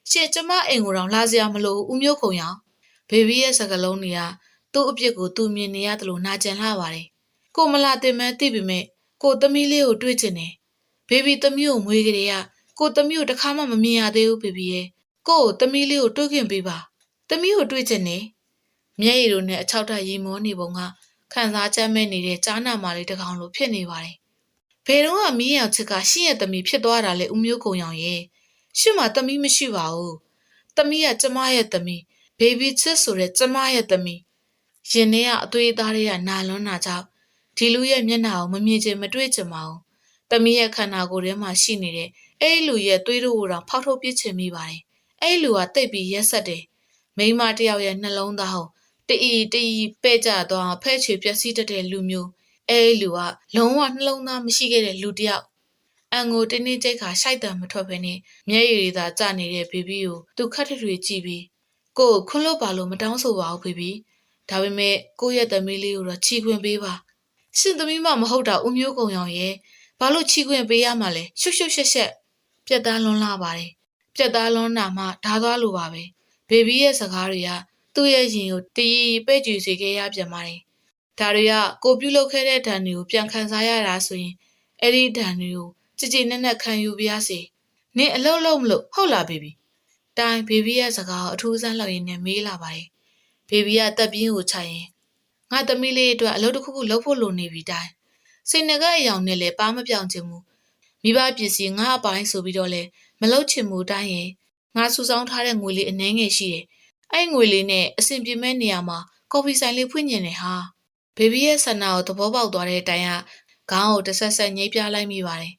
်ရှင့်ကျမအိမ်ကိုတော့လာစရာမလိုဦးမျိုးခုံရောင်ဘေဘီရဲ့စကလုံးတွေကသူ့အပြစ်ကိုသူမြင်နေရတယ်လို့နာကျင်လှပါတယ်ကိုမလာတင်မဲသိပြီမဲ့ကိုသမီးလေးကိုတွေ့ချင်တယ်ဘေဘီသမီးကိုမွေးကြတဲ့ကကိုသမီးကိုတစ်ခါမှမမြင်ရသေးဘူးဘေဘီရဲ့ကိုသမီးလေးကိုတွေ့ခင်ပေးပါသမီးကိုတွေ့ချင်တယ်မျက်ရည်တို့နဲ့အချောက်တက်ရီမောနေပုံကခံစားချက်မဲ့နေတဲ့ကြားနာမာလေးတစ်ကောင်လိုဖြစ်နေပါတယ်ဘယ်တော့မှမင်းရောင်ချစ်ကရှင့်ရဲ့သမီးဖြစ်သွားတာလေဦးမျိုးကုံရောင်ရဲ့ရှင့်မှာသမီးမရှိပါဘူးသမီးကကျမရဲ့သမီးဘေဘီချစ်ဆိုတဲ့ကျမရဲ့သမီးရင်ထဲကအသွေးအသားတွေကနာလွန်းတာကြောင့်ဒီလူရဲ့မျက်နှာကိုမမြင်ချင်မတွေ့ချင်ပါဘူးသမီးရဲ့ခန္ဓာကိုယ်ထဲမှာရှိနေတဲ့အဲ့လူရဲ့သွေးတို့ကိုတော့ဖောက်ထုတ်ပစ်ချင်မိပါတယ်အဲ့လူကတိတ်ပြီးရက်ဆက်တယ်မိန်းမတယောက်ရဲ့နှလုံးသားကိုတီပဲ့ကြသွားဖဲ့ချွေပျက်စီးတတ်တဲ့လူမျိုးအဲ့လူကလုံးဝနှလုံးသားမရှိခဲ့တဲ့လူတယောက်အန်ကိုတင်းတင်းကြိတ်ခါရှိုက်တံမထွက်ဘဲနဲ့မျက်ရည်တွေသာကျနေတဲ့ဘေဘီကိုသူခတ်ထွေကြည့်ပြီးကိုခွန်းလို့ပါလို့မတောင်းဆိုပါဘူးဘေဘီဒါပေမဲ့ကိုရဲ့သမီးလေးကိုတော့ချီခွင့်ပေးပါရှင်သမီးမမဟုတ်တာဦးမျိုးကုံရောင်ရဲ့ဘာလို့ချီခွင့်ပေးရမှာလဲရှုပ်ရှုပ်ရှက်ရှက်ပြက်သားလွန်လာပါတယ် ပြက်သားလွန်းနာမှဓာသွားလိုပါပဲဘေဘီရဲ့စကားတွေကသူ့ရဲ့ရင်ကိုတည်ရည်ပဲ့ကြွစေခဲ့ရပြန်ပါတယ်ဒါတွေကကိုပြုတ်လုခဲ့တဲ့ဓာတ်တွေကိုပြန်ခံစားရတာဆိုရင်အဲ့ဒီဓာတ်တွေကိုကြည်ကြည်နက်နက်ခံယူပြရစေနင်အလုံးလုံးမလို့ဟုတ်လားဘေဘီတိုင်းဘေဘီရဲ့စကားကိုအထူးဆန်းလောက်ရင်းနဲ့မေးလာပါတယ်ဘေဘီကတက်ပြင်းကိုခြိုက်ရင်ငါသမီးလေးအတွက်အလုပ်တစ်ခုခုလုပ်ဖို့လိုနေပြီတိုင်းစိတ်ငကအယောင်နဲ့လည်းပါမပြောင်ချင်ဘူးမိဘပစ္စည်းငါအပိုင်းဆိုပြီးတော့လဲမလုပ်ချင်ဘူးတိုင်းရင်ငါစုဆောင်းထားတဲ့ငွေလေးအနှဲငယ်ရှိတယ်အဲ့ငွေလေးနဲ့အဆင်ပြေမဲ့နေရာမှာကော်ဖီဆိုင်လေးဖွင့်ညင်နေဟာဘေဘီရဲ့ဆန္ဒကိုသဘောပေါက်သွားတဲ့တိုင်ကခေါင်းကိုတဆက်ဆက်ညှိပြလိုက်မိပါတယ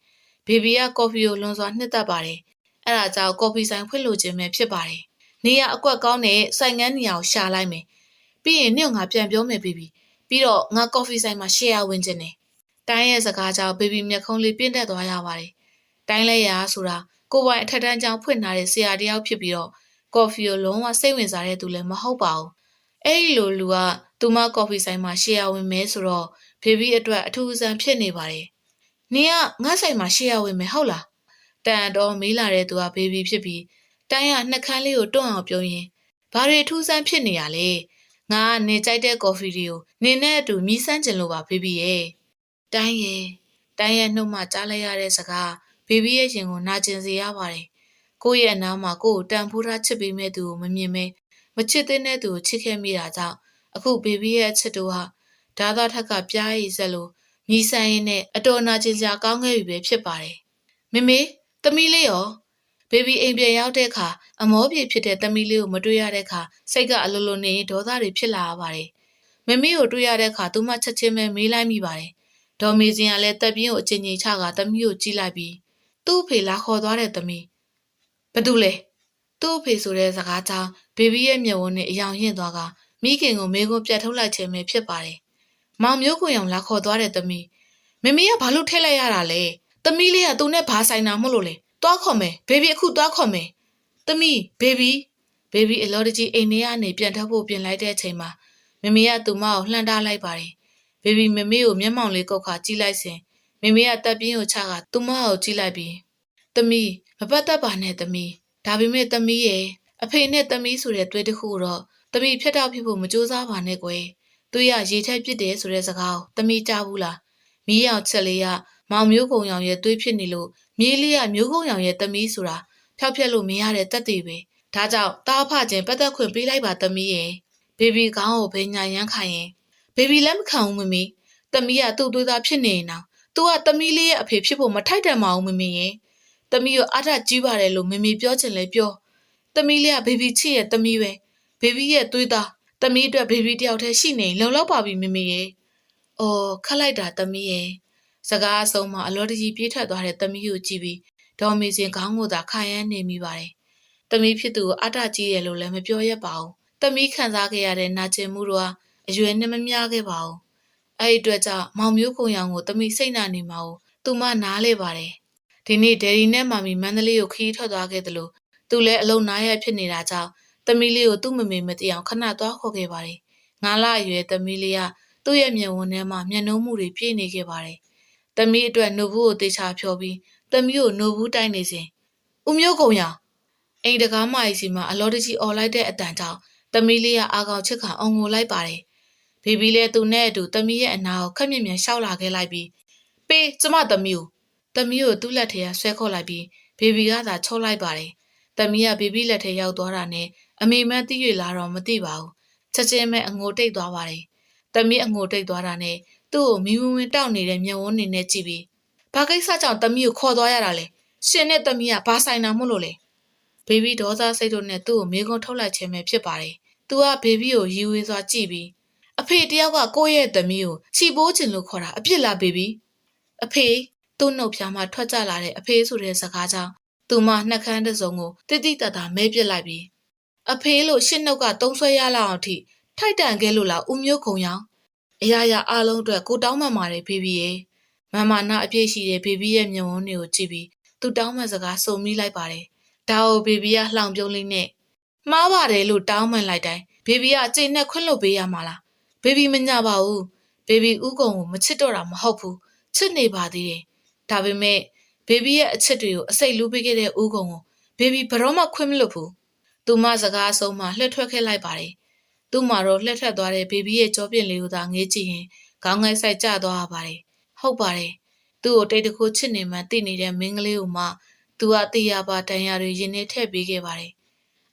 ်ဘေဘီကကော်ဖီကိုလွန်စွာနှစ်သက်ပါတယ်အဲ့ဒါကြောင့်ကော်ဖီဆိုင်ဖွင့်လို့ခြင်းပဲဖြစ်ပါတယ်နေရအကွက်ကောင်းတဲ့ဆိုင်ငန်းနေရာကိုရှာလိုက်မယ်ပြီးရင်နေ့ငါပြန်ပြောမယ်ဘေဘီပြီးတော့ငါကော်ဖီဆိုင်မှာရှယ်ယာဝင်ခြင်းနဲ့တိုင်းရဲ့စကားကြောင့်ဘေဘီမျက်ခုံးလေးပြင့်တက်သွားရပါတယ်တိုင်းလဲရာဆိုတာကိုပိုင်အထက်တန်းကျောင်းဖွင့်ထားတဲ့ဆရာတယောက်ဖြစ်ပြီးတော့ကော်ဖီကိုလုံးဝစိတ်ဝင်စားတဲ့သူလည်းမဟုတ်ပါဘူးအဲ့ဒီလိုလူကသူမကော်ဖီဆိုင်မှာရှယ်ယာဝင်မဲဆိုတော့ဘေဘီအတွက်အထူးအဆန်းဖြစ်နေပါတယ်နင်ကငါဆိုင်မှာရှယ်ယာဝင်မယ်ဟုတ်လားတန်တော်မေးလာတဲ့သူကဘေဘီဖြစ်ပြီးတိုင်းကနှက်ခမ်းလေးကိုတွန့်အောင်ပြုံးရင်ဘာတွေအထူးဆန်းဖြစ်နေရလဲငါကနေကြိုက်တဲ့ကော်ဖီတွေကိုနင်နဲ့အတူမြည်ဆန်းကျင်လို့ပါဘေဘီရဲ့တိုင်းရဲ့နှုတ်မှကြားလိုက်ရတဲ့စကားဘေဘီရဲ့ရင်ကိုနာကျင်စေရပါတယ်ကိုယ့်ရဲ့အနားမှာကိုယ့်ကိုတန်ဖိုးထားချစ်ပေးမဲ့သူကိုမမြင်မဲမချစ်တဲ့သူကိုချစ်ခဲ့မိတာကြောင့်အခုဘေဘီရဲ့အချစ်တို့ဟာဓာသားထက်ကပြားရည်စက်လို့ညီဆိုင်ရင်နဲ့အတော်နာကျင်စရာကောင်းခဲ့ပြီပဲဖြစ်ပါတယ်မေမေသမီးလေးရောဘေဘီအိမ်ပြန်ရောက်တဲ့အခါအမောပြေဖြစ်တဲ့သမီးလေးကိုမတွေ့ရတဲ့အခါစိတ်ကအလိုလိုနေဒေါသတွေဖြစ်လာရပါတယ်မမေကိုတွေ့ရတဲ့အခါသူမချက်ချင်းပဲမေးလိုက်မိပါတယ်ဒေါ်မေစင်ကလည်းတက်ပြင်းကိုအချင်းချင်းချကသမီးကိုကြည့်လိုက်ပြီးသူ့အဖေလာခေါ်သွားတဲ့သမီးဘာတူလဲသူ့အဖေဆိုတဲ့စကားကြောင့်ဘေဘီရဲ့မျက်ဝန်းနဲ့အယောင်ရင့်သွားကမိခင်ကိုမေကိုပြတ်ထုတ်လိုက်ခြင်းပဲဖြစ်ပါတယ်မောင်မျိုးကိုရောင်လာခေါ်သွားတဲ့သမီးမမေကဘာလို့ထိတ်လိုက်ရတာလဲသမီးလေးကသူနဲ့ဘာဆိုင်တာမဟုတ်လို့လေသွားခေါ်မယ်ဘေဘီအခုသွားခေါ်မယ်သမီးဘေဘီအလောတကြီးအိမ်ထဲကနေပြန်ထွက်ဖို့ပြင်လိုက်တဲ့အချိန်မှာမမေကသူမကိုလှမ်းထားလိုက်ပါတယ်ဘေဘီမမေကိုမျက်မှောင်လေးကုတ်ခါကြည့်လိုက်စဉ်မမေကတက်ပြင်းကိုချကသူမကိုကြည့်လိုက်ပြီးသမီးမပတ်သက်ပါနဲ့သမီးဒါပေမဲ့သမီးရဲ့အဖေနဲ့သမီးဆိုတဲ့သွေးတစ်ခုတော့သမီးဖြတ်တောက်ဖြစ်ဖို့မကြိုးစားပါနဲ့ကွယ်သူရရေထက်ပြစ်တယ်ဆိုတဲ့စကားကိုသမီးကြားဘူးလားမီးရောင်ချက်လေးကမောင်မျိုးကုံရောင်ရဲ့သွေးဖြစ်နေလို့မြေးလေးကမျိုးကုံရောင်ရဲ့သမီးဆိုတာဖျောက်ဖျက်လို့မရတဲ့တက်သေးပဲဒါကြောင့်တားဖခြင်းပတ်သက်ခွင့်ပေးလိုက်ပါသမီးရဲ့ဘေဘီခေါင်းကိုဘယ်ညာရမ်းခိုင်ရင်ဘေဘီလက်မခံဘူးမမေသမီးကသူ့သွေးသားဖြစ်နေရင်တော့သူကသမီးလေးရဲ့အဖေဖြစ်ဖို့မထိုက်တန်ပါဘူးမမေရဲ့သမီးကိုအားထကြီးပါတယ်လို့မမေပြောချင်လဲပြောသမီးလေးကဘေဘီချစ်ရဲ့သမီးပဲဘေဘီရဲ့သွေးသားသမီးအတွက်ဘေဘီတယောက်တည်းရှိနေလုံလောက်ပါပြီမမေရဲ့အော်ခတ်လိုက်တာသမီးရဲ့စကားအဆုံးမှာအလောတကြီးပြေးထွက်သွားတဲ့သမီးကိုကြည့်ပြီးဒေါ်မေစင်ခေါင်းကိုသာခါရမ်းနေမိပါတယ်သမီးဖြစ်သူကိုအားထကြီးတယ်လို့လည်းမပြောရပါဘူးသမီးခံစားခဲ့ရတဲ့နာကျင်မှုတို့ဟာအရွယ်နဲ့မမျှခဲ့ပါဘူးအဲ့ဒီအတွက်ကြောင့်မောင်မျိုးခုံရောင်ကိုသမီးစိတ်နာနေမှာကိုသူမနားလေပါတယ်ဒီနေ့ဒယ်ဒီနဲ့မာမီမန္တလေးကိုခီးထွက်သွားခဲ့တယ်လို့သူလည်းအလုံနားရဖြစ်နေတာကြောင့်သမီးလေးကိုသူ့မမေမသိအောင်ခဏသွားခေါ်ခဲ့ပါတယ်9 လအရွယ်သမီးလေးကသူ့ရဲ့မျက်ဝန်းထဲမှာမျက်နှာမှုတွေပြည့်နေခဲ့ပါတယ်သမီးအတွက်နှုတ်ဘူးကိုတေချာဖြောပြီးသမီးကိုနှုတ်ဘူးတိုက်နေစဉ်ဦးမျိုးကုံရောင်အိမ်တကားမကြီးစီမှာအလောတကြီးអော်လိုက်တဲ့အတန်ကြောင့်သမီးလေးကအာကောင်ချစ်ခံအောင်ငိုလိုက်ပါတယ်ဘေဘီလည်းသူနဲ့အတူသမီးရဲ့အနာကိုခက်မြင်မြန်ရှောက်လာခဲ့လိုက်ပြီးပေးကျမသမီးကိုသူ့လက်ထဲကဆွဲခေါ်လိုက်ပြီးဘေဘီကသာချော့လိုက်ပါတယ်သမီးကဘေဘီလက်ထဲရောက်သွားတာနဲ့အမေမန်းသိရလာတော့မသိပါဘူးချက်ချင်းပဲအငိုတိတ်သွားပါတယ်သမီးအငိုတိတ်သွားတာနဲ့သူ့ကိုမီးဝင်းတောက်နေတဲ့မျက်ဝန်းနေနဲ့ကြည့်ပြီးဘာကိစ္စကြောင့်သမီးကိုခေါ်သွားရတာလဲရှင်နဲ့သမီးကဘာဆိုင်တာမို့လို့လဲဘေဘီဒေါသစိတ်တို့နဲ့သူ့ကိုမေးခွန်းထုတ်လိုက်ခြင်းပဲဖြစ်ပါတယ်သူကဘေဘီကိုရီဝေးစွာကြည့်ပြီးအဖေတယောက်ကကိုယ့်ရဲ့သမီးကိုချီပိုးချင်လို့ခေါ်တာအပြစ်လားဘေဘီအဖေသူ့နှုတ်ဖျားမှထွက်ကြလာတဲ့အဖေဆိုတဲ့စကားကြောင့်သူမနှက်ခမ်းတစ်စုံကိုတိတိတတ်တာမဲပစ်လိုက်ပြီးအဖေလို့ရှစ်နှုတ်ကတုံးဆွဲရလောက်အောင်ထိထိုက်တန်ခဲ့လို့လားဦးမျိုးခုံရောင်အရာရာအားလုံးအတွက်ကိုတောင်းမှန်ပါတယ်ဘေဘီရဲ့မမနာအပြည့်ရှိတဲ့ဘေဘီရဲ့မျက်ဝန်းတွေကိုကြည့်ပြီးသူတောင်းမှန်စကားစုံမိလိုက်ပါတယ်ဒါကိုဘေဘီကလှောင်ပြုံးလေးနဲ့မှားပါတယ်လို့တောင်းမှန်လိုက်တိုင်းဘေဘီကကြိတ်နဲ့ခွင့်လွှတ်ပေးရမှာလားဘေဘီမညာပါဘူးဘေဘီဥကုံကိုမချစ်တော့တာမဟုတ်ဘူးချစ်နေပါသေးတယ်ဒါပေမဲ့ဘေဘီရဲ့အချစ်တွေကိုအစိတ်လူးပေးခဲ့တဲ့ဥကုံကို ဘေဘီဘရောမခွင့်မလွတ်ဘူးသူမစကားအဆုံးမှလှည့်ထွက်ခဲ့လိုက်ပါတယ်သူ့မှာတော့လှည့်ထွက်သွားတဲ့ဘေဘီရဲ့ကြောပြင့်လေးကိုသာငေးကြည့်ရင်ခေါင်းငိုက်ဆိုင်ကျသွားရပါတယ်ဟုတ်ပါတယ်သူ့ကိုတိတ်တခုချစ်နေမှသိနေတဲ့မင်းကလေးကိုမှသူကတေးရပါတန်ရာတွေရင်ထဲထည့်ပေးခဲ့ပါတယ်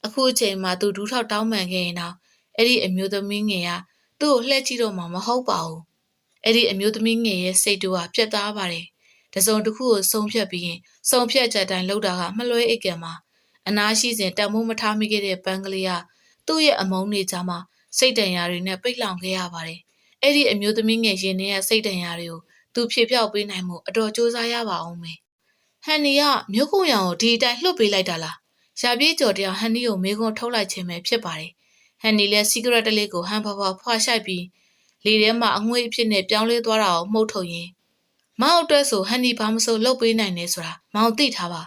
အခုအချိန်မှသူဒူးထောက်တောင်းပန်ခဲ့ရင်တော့အဲ့ဒီအမျိုးသမီးငယ်ကသူ့ကိုလှည့်ကြည့်တော့မှမဟုတ်ပါဘူးအဲ့ဒီအမျိုးသမီးငယ်ရဲ့စိတ်တူကပြတ်သားပါတယ်တစုံတစ်ခုကိုဆုံးဖြတ်ပြီးရင်ဆုံးဖြတ်ချက်တိုင်းလှုပ်တာကမလွဲအိတ်ကံမှာအနာရှိစဉ်တံမိုးမထားမိခဲ့တဲ့ပန်းကလေးကသူ့ရဲ့အမုန်းတွေကြားမှာစိတ်တန်ရာတွေနဲ့ပိတ်လောင်ခဲ့ရပါတယ်အဲ့ဒီအမျိုးသမီးငယ်ရင်ထဲကစိတ်တန်ရာတွေကိုသူဖြေဖျောက်ပေးနိုင်မှုအတော်စူးစမ်းရပါအောင်မယ်ဟန်နီကမြို့ကုံရောင်ကိုဒီအတိုင်းလှုပ်ပေးလိုက်တာလားရှာပြေးကြော်တရားဟန်နီကိုမေးခွန်းထုတ်လိုက်ခြင်းပဲဖြစ်ပါတယ်ဟန်နီလည်းစီကရက်တလေးကိုဟန်ဖဖဖွာရှိုက်ပြီးလေထဲမှာအငွေ့အဖြစ်နဲ့ပြောင်းလဲသွားတာကိုမှုတ်ထုတ်ရင်းမောင်အတွက်ဆိုဟန်နီဘာမဆိုလုပ်ပေးနိုင်နေဆိုတာမောင်သိထားပါ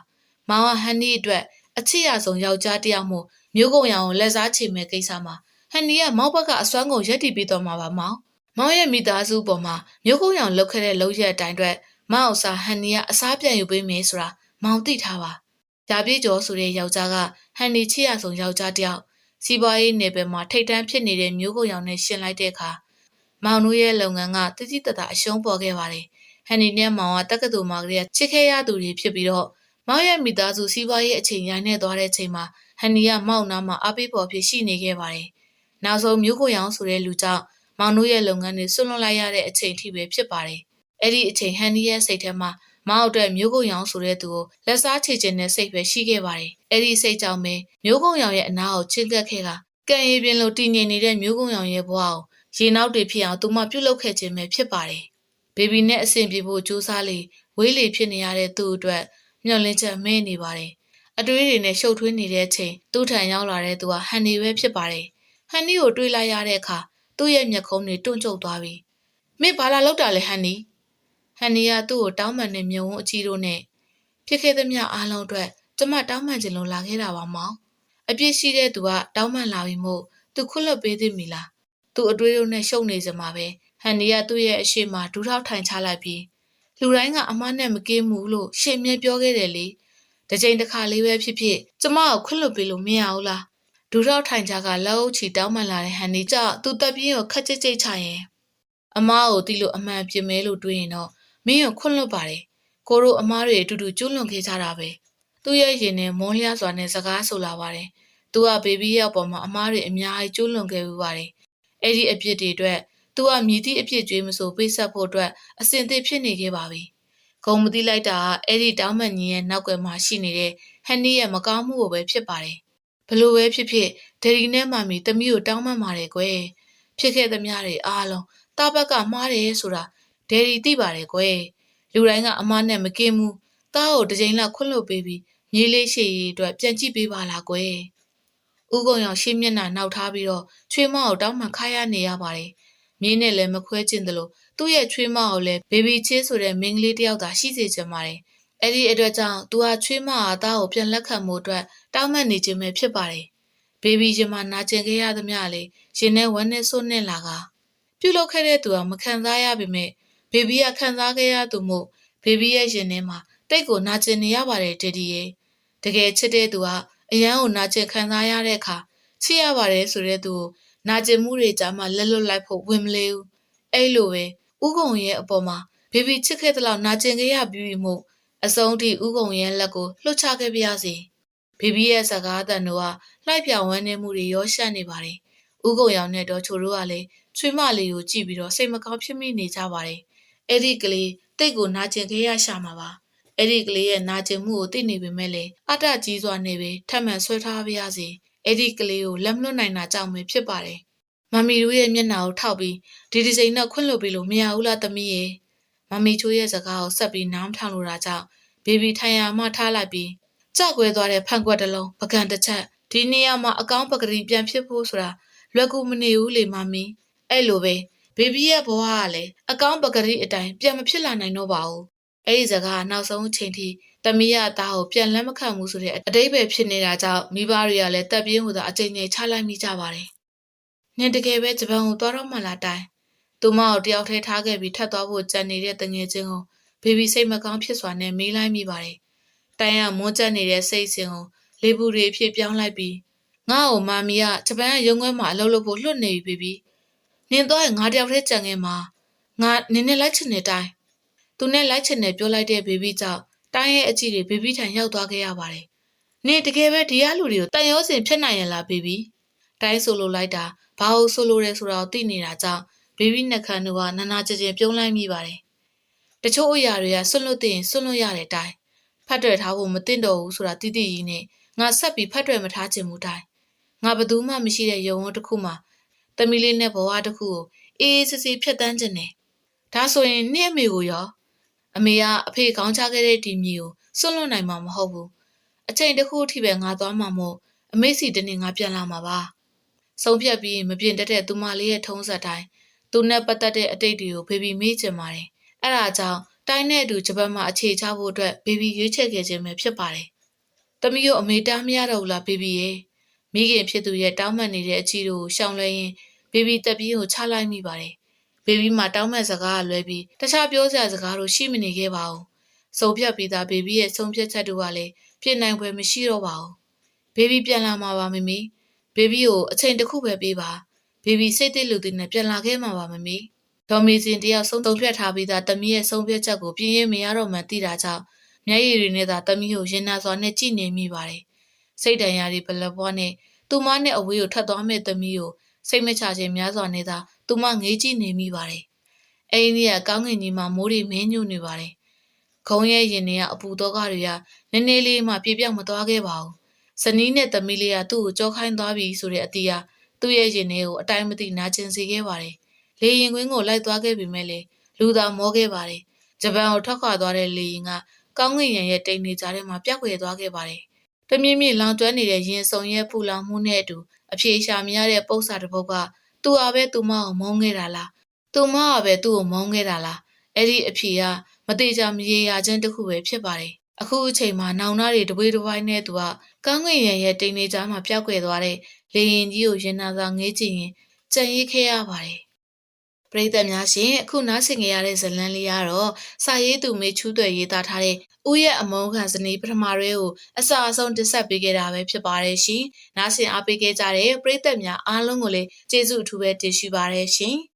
မောင်ကဟန်နီအတွက်အချစ်ရဆုံးယောက်ျားတစ်ယောက်မို့မျိုးကုံရောင်ကိုလက်စားချေမဲ့ကိစ္စမှာဟန်နီကမောင်ဘက်ကအစွမ်းကုန်ရက်တည်ပြီးတော့မှာပါမောင်ရဲ့မိသားစုပေါ်မှာမျိုးကုံရောင်လောက်ခဲ့တဲ့လောက်ရက်အတိုင်းအတွက်မောင်အစားဟန်နီကအစားပြန်ယူပေးမယ်ဆိုတာမောင်သိထားပါ။ဒါပြေကျော်ဆိုတဲ့ယောက်ျားကဟန်နီချစ်ရဆုံးယောက်ျားတစ်ယောက်စီးပွားရေးနယ်ပယ်မှာထိတ်တန်းဖြစ်နေတဲ့မျိုးကုံရောင်နဲ့ရှင်းလိုက်တဲ့အခါမောင်တို့ရဲ့လုပ်ငန်းကတတိတတအရှုံးပေါ်ခဲ့ပါတယ်။ဟန်နီနဲ့မောင်ကတက္ကသိုလ်မှာကလေးချစ်ခဲ့ရသူတွေဖြစ်ပြီးတော့မောင်ရဲ့မိသားစုစီးပွားရေးအချိန်ရိုင်းနေသွားတဲ့အချိန်မှာဟန်နီကမောင်နာမှာအပိပေါ်ဖြစ်ရှိနေခဲ့ပါတယ်။နောက်ဆုံးမျိုးကိုရောင်ဆိုတဲ့လူကြောင့်မောင်တို့ရဲ့လုပ်ငန်းတွေဆွန့်လွတ်လိုက်ရတဲ့အချိန်ထိပဲဖြစ်ပါတယ်။အဲ့ဒီအချိန်ဟန်နီရဲ့စိတ်ထဲမှာမောင်အတွက်မျိုးကိုရောင်ဆိုတဲ့သူကိုလက်စားချေခြင်းနဲ့စိတ်ပဲရှိခဲ့ပါတယ်။အဲ့ဒီစိတ်ကြောင့်ပဲမျိုးကုံရောင်ရဲ့အနာကိုချစ်ကပ်ခဲ့ကကံရည်ပြင်းလို့တည်ငြိမ်နေတဲ့မျိုးကုံရောင်ရဲ့ဘဝကိုရေနောက်တွေဖြစ်အောင်သူမပြုတ်လုပ်ခဲ့ခြင်းပဲဖြစ်ပါတယ်။ဘေဘီနဲ့အဆင်ပြေဖို့ကြိုးစားလေဝေးလေဖြစ်နေရတဲ့သူ့အတွက်မျောလင်းချက်မဲနေပါတယ်။အတွေးတွေနဲ့ရှုပ်ထွေးနေတဲ့အချိန်သူ့ထံရောက်လာတဲ့သူကဟန်နီပဲဖြစ်ပါတယ်။ဟန်နီကိုတွေးလိုက်ရတဲ့အခါသူ့ရဲ့မျက်ခုံးတွေတွန့်ကျုပ်သွားပြီ။မင်းဘာလာလောက်တာလဲဟန်နီ။ဟန်နီကသူ့ကိုတောင်းပန်တဲ့မြုံဝန်းအကြီးတို့နဲ့ဖြစ်ခဲ့သမျှအားလုံးအတွက်ကျမတောင်းပန်ခြင်းလို့လာခဲ့တာပါမောင်။အပြစ်ရှိတဲ့သူကတောင်းပန်လာပြီမို့သူခွလွတ်ပေးသည်မီလား။သူ့အတွေးတို့နဲ့ရှုပ်နေစမှာပဲဟန်နီကသူ့ရဲ့အရှိမဒူးထောက်ထိုင်ချလိုက်ပြီးလူတိုင်းကအမားနဲ့မကင်းဘူးလို့ရှင်းမြဲပြောခဲ့တယ်လေ။တစ်ချိန်တစ်ခါလေးပဲဖြစ်ဖြစ်ကျမကိုခွလွတ်ပေးလို့မရဘူးလား။ဒူးထောက်ထိုင်ချကလက်အုပ်ချီတောင်းပန်လာတဲ့ဟန်နီကသူ့တပ်ပြင်းကိုခက်ကြိတ်ကြိတ်ချရင်အမားကိုတီးလို့အမှန်ပြင်းမဲလို့တွေးရင်တော့မင်းကိုခွလွတ်ပါတယ်။ကိုတို့အမားတွေအတူတူကျွလွန်ခဲ့ကြတာပဲ။သူ့ရဲ့ရင်နဲ့မွန်းလျားစွာနဲ့စကားဆိုလာပါတယ်။သူကဘေဘီရဲ့အပေါ်မှာအမားတွေအများကြီးကျွလွန်ခဲ့ပြီးပါတယ်။အဲ့ဒီအပြစ်တွေအတွက်သူကမြည်သည့်အပြစ်ကြွေးမဆိုပေးဆက်ဖို့အတွက်အစင်သစ်ဖြစ်နေခဲ့ပါပြီ။ဂုံမတိလိုက်တာကအဲ့ဒီတောင်းပန်ကြီးရဲ့နောက်ွယ်မှာရှိနေတဲ့ဟန်နီရဲ့မကောင်းမှုကိုပဲဖြစ်ပါတယ်။ဘလို့ပဲဖြစ်ဖြစ်ဒယ်ဒီနဲ့မမီတမီးကိုတောင်းပန်ပါတယ်ကွယ်။ဖြစ်ခဲ့သမျှတွေအားလုံးတာဘက်ကမှားတယ်ဆိုတာဒယ်ဒီသိပါတယ်ကွယ်။လူတိုင်းကအမားနဲ့မကင်းဘူး။တားကိုတစ်ချိန်လောက်ခွတ်လွတ်ပေးပြီးမြေးလေးရှည်ရီအတွက်ပြန်ကြည့်ပေးပါလားကွယ်။ဦးကုံရောင်ရှင်းမျက်နှာနောက်ထားပြီးတော့ချွေးမကိုတောင်းပန်ခါရနေရပါတယ်။မြေးနဲ့လည်းမခွဲကျင်သလိုသူ့ရဲ့ချွေးမကိုလည်းဘေဘီချေးဆိုတဲ့မိန်းကလေးတယောက်သာရှိစေချင်ပါတယ်။အဲ့ဒီအတွက်ကြောင့်သူဟာချွေးမအားသားကိုပြန်လက်ခံမှုအတွက်တောင်းပန်နေခြင်းပဲဖြစ်ပါတယ်။ဘေဘီရင်မှာနာကျင်ခဲ့ရသမျှလေရင်ထဲဝမ်းနဲ့စွန့်နဲ့လာကပြုတ်လုခဲ့တဲ့သူကမခံစားရပေမဲ့ဘေဘီကခံစားခဲ့ရသူမို့ဘေဘီရဲ့ရင်ထဲမှာတိတ်ကိုနာကျင်နေရပါတယ်တေဒီရဲ့တကယ်ချစ်တဲ့သူကအရန်ကိုနာကျင်ခံစားရတဲ့အခါချစ်ရပါတယ်ဆိုတဲ့သူကိုနာကျင်မှုတွေကြားမှာလက်လွတ်လိုက်ဖို့ဝင်မလေးဘူးအဲ့လိုပဲဥကုံရဲ့အပေါ်မှာဘေဘီချစ်ခဲ့တဲ့လောက်နာကျင်ခဲ့ရပြီးမို့အဆုံးထိဥကုံရဲ့လက်ကိုလှုပ်ချခဲ့ပြရစီဘေဘီရဲ့စကားအသံတို့ကလှိုက်ပြောင်ဝမ်းနေမှုတွေရောရှက်နေပါတယ်ဥကုံရောင်နဲ့တော့ချိုတို့ကလည်းချွေးမလေးကိုကြည့်ပြီးတော့စိတ်မကောင်းဖြစ်မိနေကြပါတယ်အဲ့ဒီကလေးတိတ်ကိုနာကျင်ခဲ့ရရှာမှာပါအဲ့ဒီကလေးရဲ့နာကျင်မှုကိုသိနေပေမဲ့လေအတကြီးစွာနဲ့ပဲထပ်မံဆွဲထားပါရစေအဲ့ဒီကလေးကိုလက်မလွတ်နိုင်တာကြောင့်ပဲဖြစ်ပါတယ်မမီတို့ရဲ့မျက်နှာကိုထောက်ပြီးဒီစိန်နဲ့ခွင့်လွှတ်ပြီးလို့မရဘူးလားသမီးရဲ့မမီချိုးရဲ့စကားကိုဆက်ပြီးနားမထောင်လို့တာကြောင့်ဘေဘီထိုင်ရမှထားလိုက်ပြီးကြောက်ကွဲသွားတဲ့ဖန်ခွက်တစ်လုံးပကံတစ်ချက်ဒီနေရာမှာအကောင်းပကတိပြန်ဖြစ်ဖို့ဆိုတာလွယ်ကူမနေဘူးလေမမီအဲ့လိုပဲဘေဘီရဲ့ဘဝကလည်းအကောင်းပကတိအတိုင်းပြန်မဖြစ်လာနိုင်တော့ပါဘူးအဲ့ဒီစကားနောက်ဆုံးအချိန်ထိသမီးရသားကိုပြန်လက်မခံဘူးဆိုတဲ့အတိတ်ပဲဖြစ်နေတာကြောင့်မိဘတွေကလည်းတက်ပြင်းဟိုသာအချိန်ကြီးချလိုက်မိကြပါတယ်နင်တကယ်ပဲဂျပန်ကိုသွားတော့မှလားတိုင်သူမကိုတယောက်ထဲထားခဲ့ပြီးထပ်သွားဖို့ကြံနေတဲ့တငယ်ချင်းကိုဘေဘီစိတ်မကောင်းဖြစ်စွာနဲ့မေးလိုက်မိပါတယ်တိုင်ကမွန်းကျက်နေတဲ့စိတ်စဉ်ကို လေပူတွေဖြစ်ပြောင်းလိုက်ပြီးငါ့ကိုမာမီကဂျပန်ကရုံးခွဲမှာအလုပ်လုပ်ဖို့လွတ်နေပြီဘေဘီနင်သွားရင်ငါတယောက်တည်းကြံခဲ့မှာငါနင်နဲ့လိုက်ချင်တဲ့တိုင်းသူနဲ့လိုက်ချင်တယ်ပြောလိုက်တဲ့ဘေဘီကြောင့်တိုင်းရဲ့အကြည့်တွေဘေဘီထံရောက်သွားခဲ့ရပါတယ်နင်တကယ်ပဲဒီရလူတွေကိုတန်ရောစင်ဖြစ်နိုင်ရလားဘေဘီတိုင်းဆိုလိုလိုက်တာဘာလို့ဆိုလိုရဲဆိုတာကိုသိနေတာကြောင့်ဘေဘီနှက်ခမ်းတို့ကနာနာကျင်ကျင်ပြုံးလိုက်မိပါတယ်တချို့အရာတွေကဆွတ်လွတ်သိရင်ဆွတ်လွတ်ရတဲ့တိုင်းဖတ်တွယ်ထားဖို့မသင့်တော့ဘူးဆိုတာတိတိကြီးနဲ့ငါဆက်ပြီးဖတ်တွယ်မထားချင်ဘူးတိုင်းငါဘသူမှမရှိတဲ့ရုံဝန်းတစ်ခုမှာတမီလေးနဲ့ဘဝတစ်ခုကိုအေးအေးဆေးဆေးဖြတ်တန်းခြင်းနဲ့ဒါဆိုရင်နင့်အမေကိုရောအမေကအဖေကောင်းချခဲ့တဲ့ဒီမြေကိုစွန့်လွတ်နိုင်မှာမဟုတ်ဘူးအချိန်တစ်ခုအထိပဲငါသွားမှာမို့အမေစီတနေ့ငါပြန်လာမှာပါဆုံးဖြတ်ပြီးမပြင်တတ်တဲ့သူမလေးရဲ့ထုံးစံတိုင်းသူနဲ့ပတ်သက်တဲ့အတိတ်တွေကိုဘေဘီမေးချင်ပါတယ်အဲ့ဒါကြောင့်တိုင်းနဲ့အတူဂျပန်မှာအခြေချဖို့အတွက်ဘေဘီရွေးချယ်ခဲ့ခြင်းပဲဖြစ်ပါတယ်တမီးတို့အမေတားမရတော့ဘူးလားဘေဘီရဲ့မိခင်ဖြစ်သူရဲ့တောင်းပန်နေတဲ့အချီတို့ကိုရှောင်လွှဲရင်းဘေဘီတက်ပြီးကိုချလိုက်မိပါတယ်ဘေဘီမှာတောင်းပန်စကားကလွဲပြီးတခြားပြောစရာစကားတို့ရှိမနေခဲ့ပါဘူးဆုံးဖြတ်ပြီးသားဘေဘီရဲ့ဆုံးဖြတ်ချက်တို့ကလည်းပြင်နိုင်ဖွယ်မရှိတော့ပါဘူးဘေဘီပြန်လာမှာပါမမီဘေဘီကိုအချိန်တစ်ခုပဲပေးပါဘေဘီစိတ်တည်လူတည်နဲ့ပြန်လာခဲ့မှာပါမမီဒေါ်မီစင်တယောက်ဆုံးဖြတ်ထားပြီးသားတမီးရဲ့ဆုံးဖြတ်ချက်ကိုပြင်းရင်မရတော့မှသိတာကြောင့်မျက်ရည်တွေနဲ့သာတမီးကိုရင်နာစွာနဲ့ကြည့်နေမိပါတယ်စိတ်တန်ရာတွေဘလပွားနဲ့သူမနဲ့အဝေးကိုထွက်သွားမဲ့တမီးကိုစိတ်မချခြင်းများစွာနဲ့သာသူမငေးကြည့်နေမိပါတယ်အိမ်ကြီးကကောင်းကင်ကြီးမှာမိုးတွေမင်းညို့နေပါတယ်ခုံးရဲ့ရင်တွေကအပူတော့ကတွေကနည်းနည်းလေးမှပြေပြောက်မသွားခဲ့ပါဘူးဇနီးနဲ့သမီးလေးကသူ့ကိုကြောခိုင်းသွားပြီဆိုတဲ့အတီးကသူ့ရဲ့ရင်ထဲကိုအတိုင်းမသိနာကျင်စေခဲ့ပါတယ်လေရင်ကွင်းကိုလိုက်သွားခဲ့ပြီမဲ့လေလူသာမောခဲ့ပါတယ်ဂျပန်ကိုထွက်ခွာသွားတဲ့လေရင်ကကောင်းကင်ရံရဲ့တိမ်နေကြားထဲမှာပြက်ကွယ်သွားခဲ့ပါတယ်တမြင့်မြင့်လောင်ကျွမ်းနေတဲ့ရင်စုံရဲ့ပူလောင်မှုနဲ့အတူအဖြေရှာမရတဲ့ပု္ပ္ပာတစ်ပုဒ်ကသူ့အားပဲသူမကိုမုန်းခဲ့တာလားသူမကပဲသူ့ကိုမုန်းခဲ့တာလားအဲ့ဒီအဖြေကမသေးချာမရေရာခြင်းတစ်ခုပဲဖြစ်ပါတယ်အခုအချိန်မှာနောင်နာတွေတပွေးတဝိုင်းနဲ့သူကကောင်းကင်ရံရဲ့တိမ်နေကြားမှာပျောက်ကွယ်သွားတဲ့လေရင်ကြီးကိုရင်နာစွာငေးကြည့်ရင်ကြံ့ရစ်ခဲ့ရပါတယ်ပရိသတ်များရှင်အခုနားဆင်ကြရတဲ့ဇာတ်လမ်းလေးကတော့စာရေးသူမေချူးသွယ်ရေးသားထားတဲ့ဦးရဲ့အမုန်းခံဇနီးပထမရွဲကိုအစအဆုံးတင်ဆက်ပေးခဲ့တာပဲဖြစ်ပါတယ်ရှင်။နားဆင်အားပေးခဲ့ကြတဲ့ပရိသတ်များအားလုံးကိုလည်းကျေးဇူးအထူးပဲတင်ရှိပါတယ်ရှင်။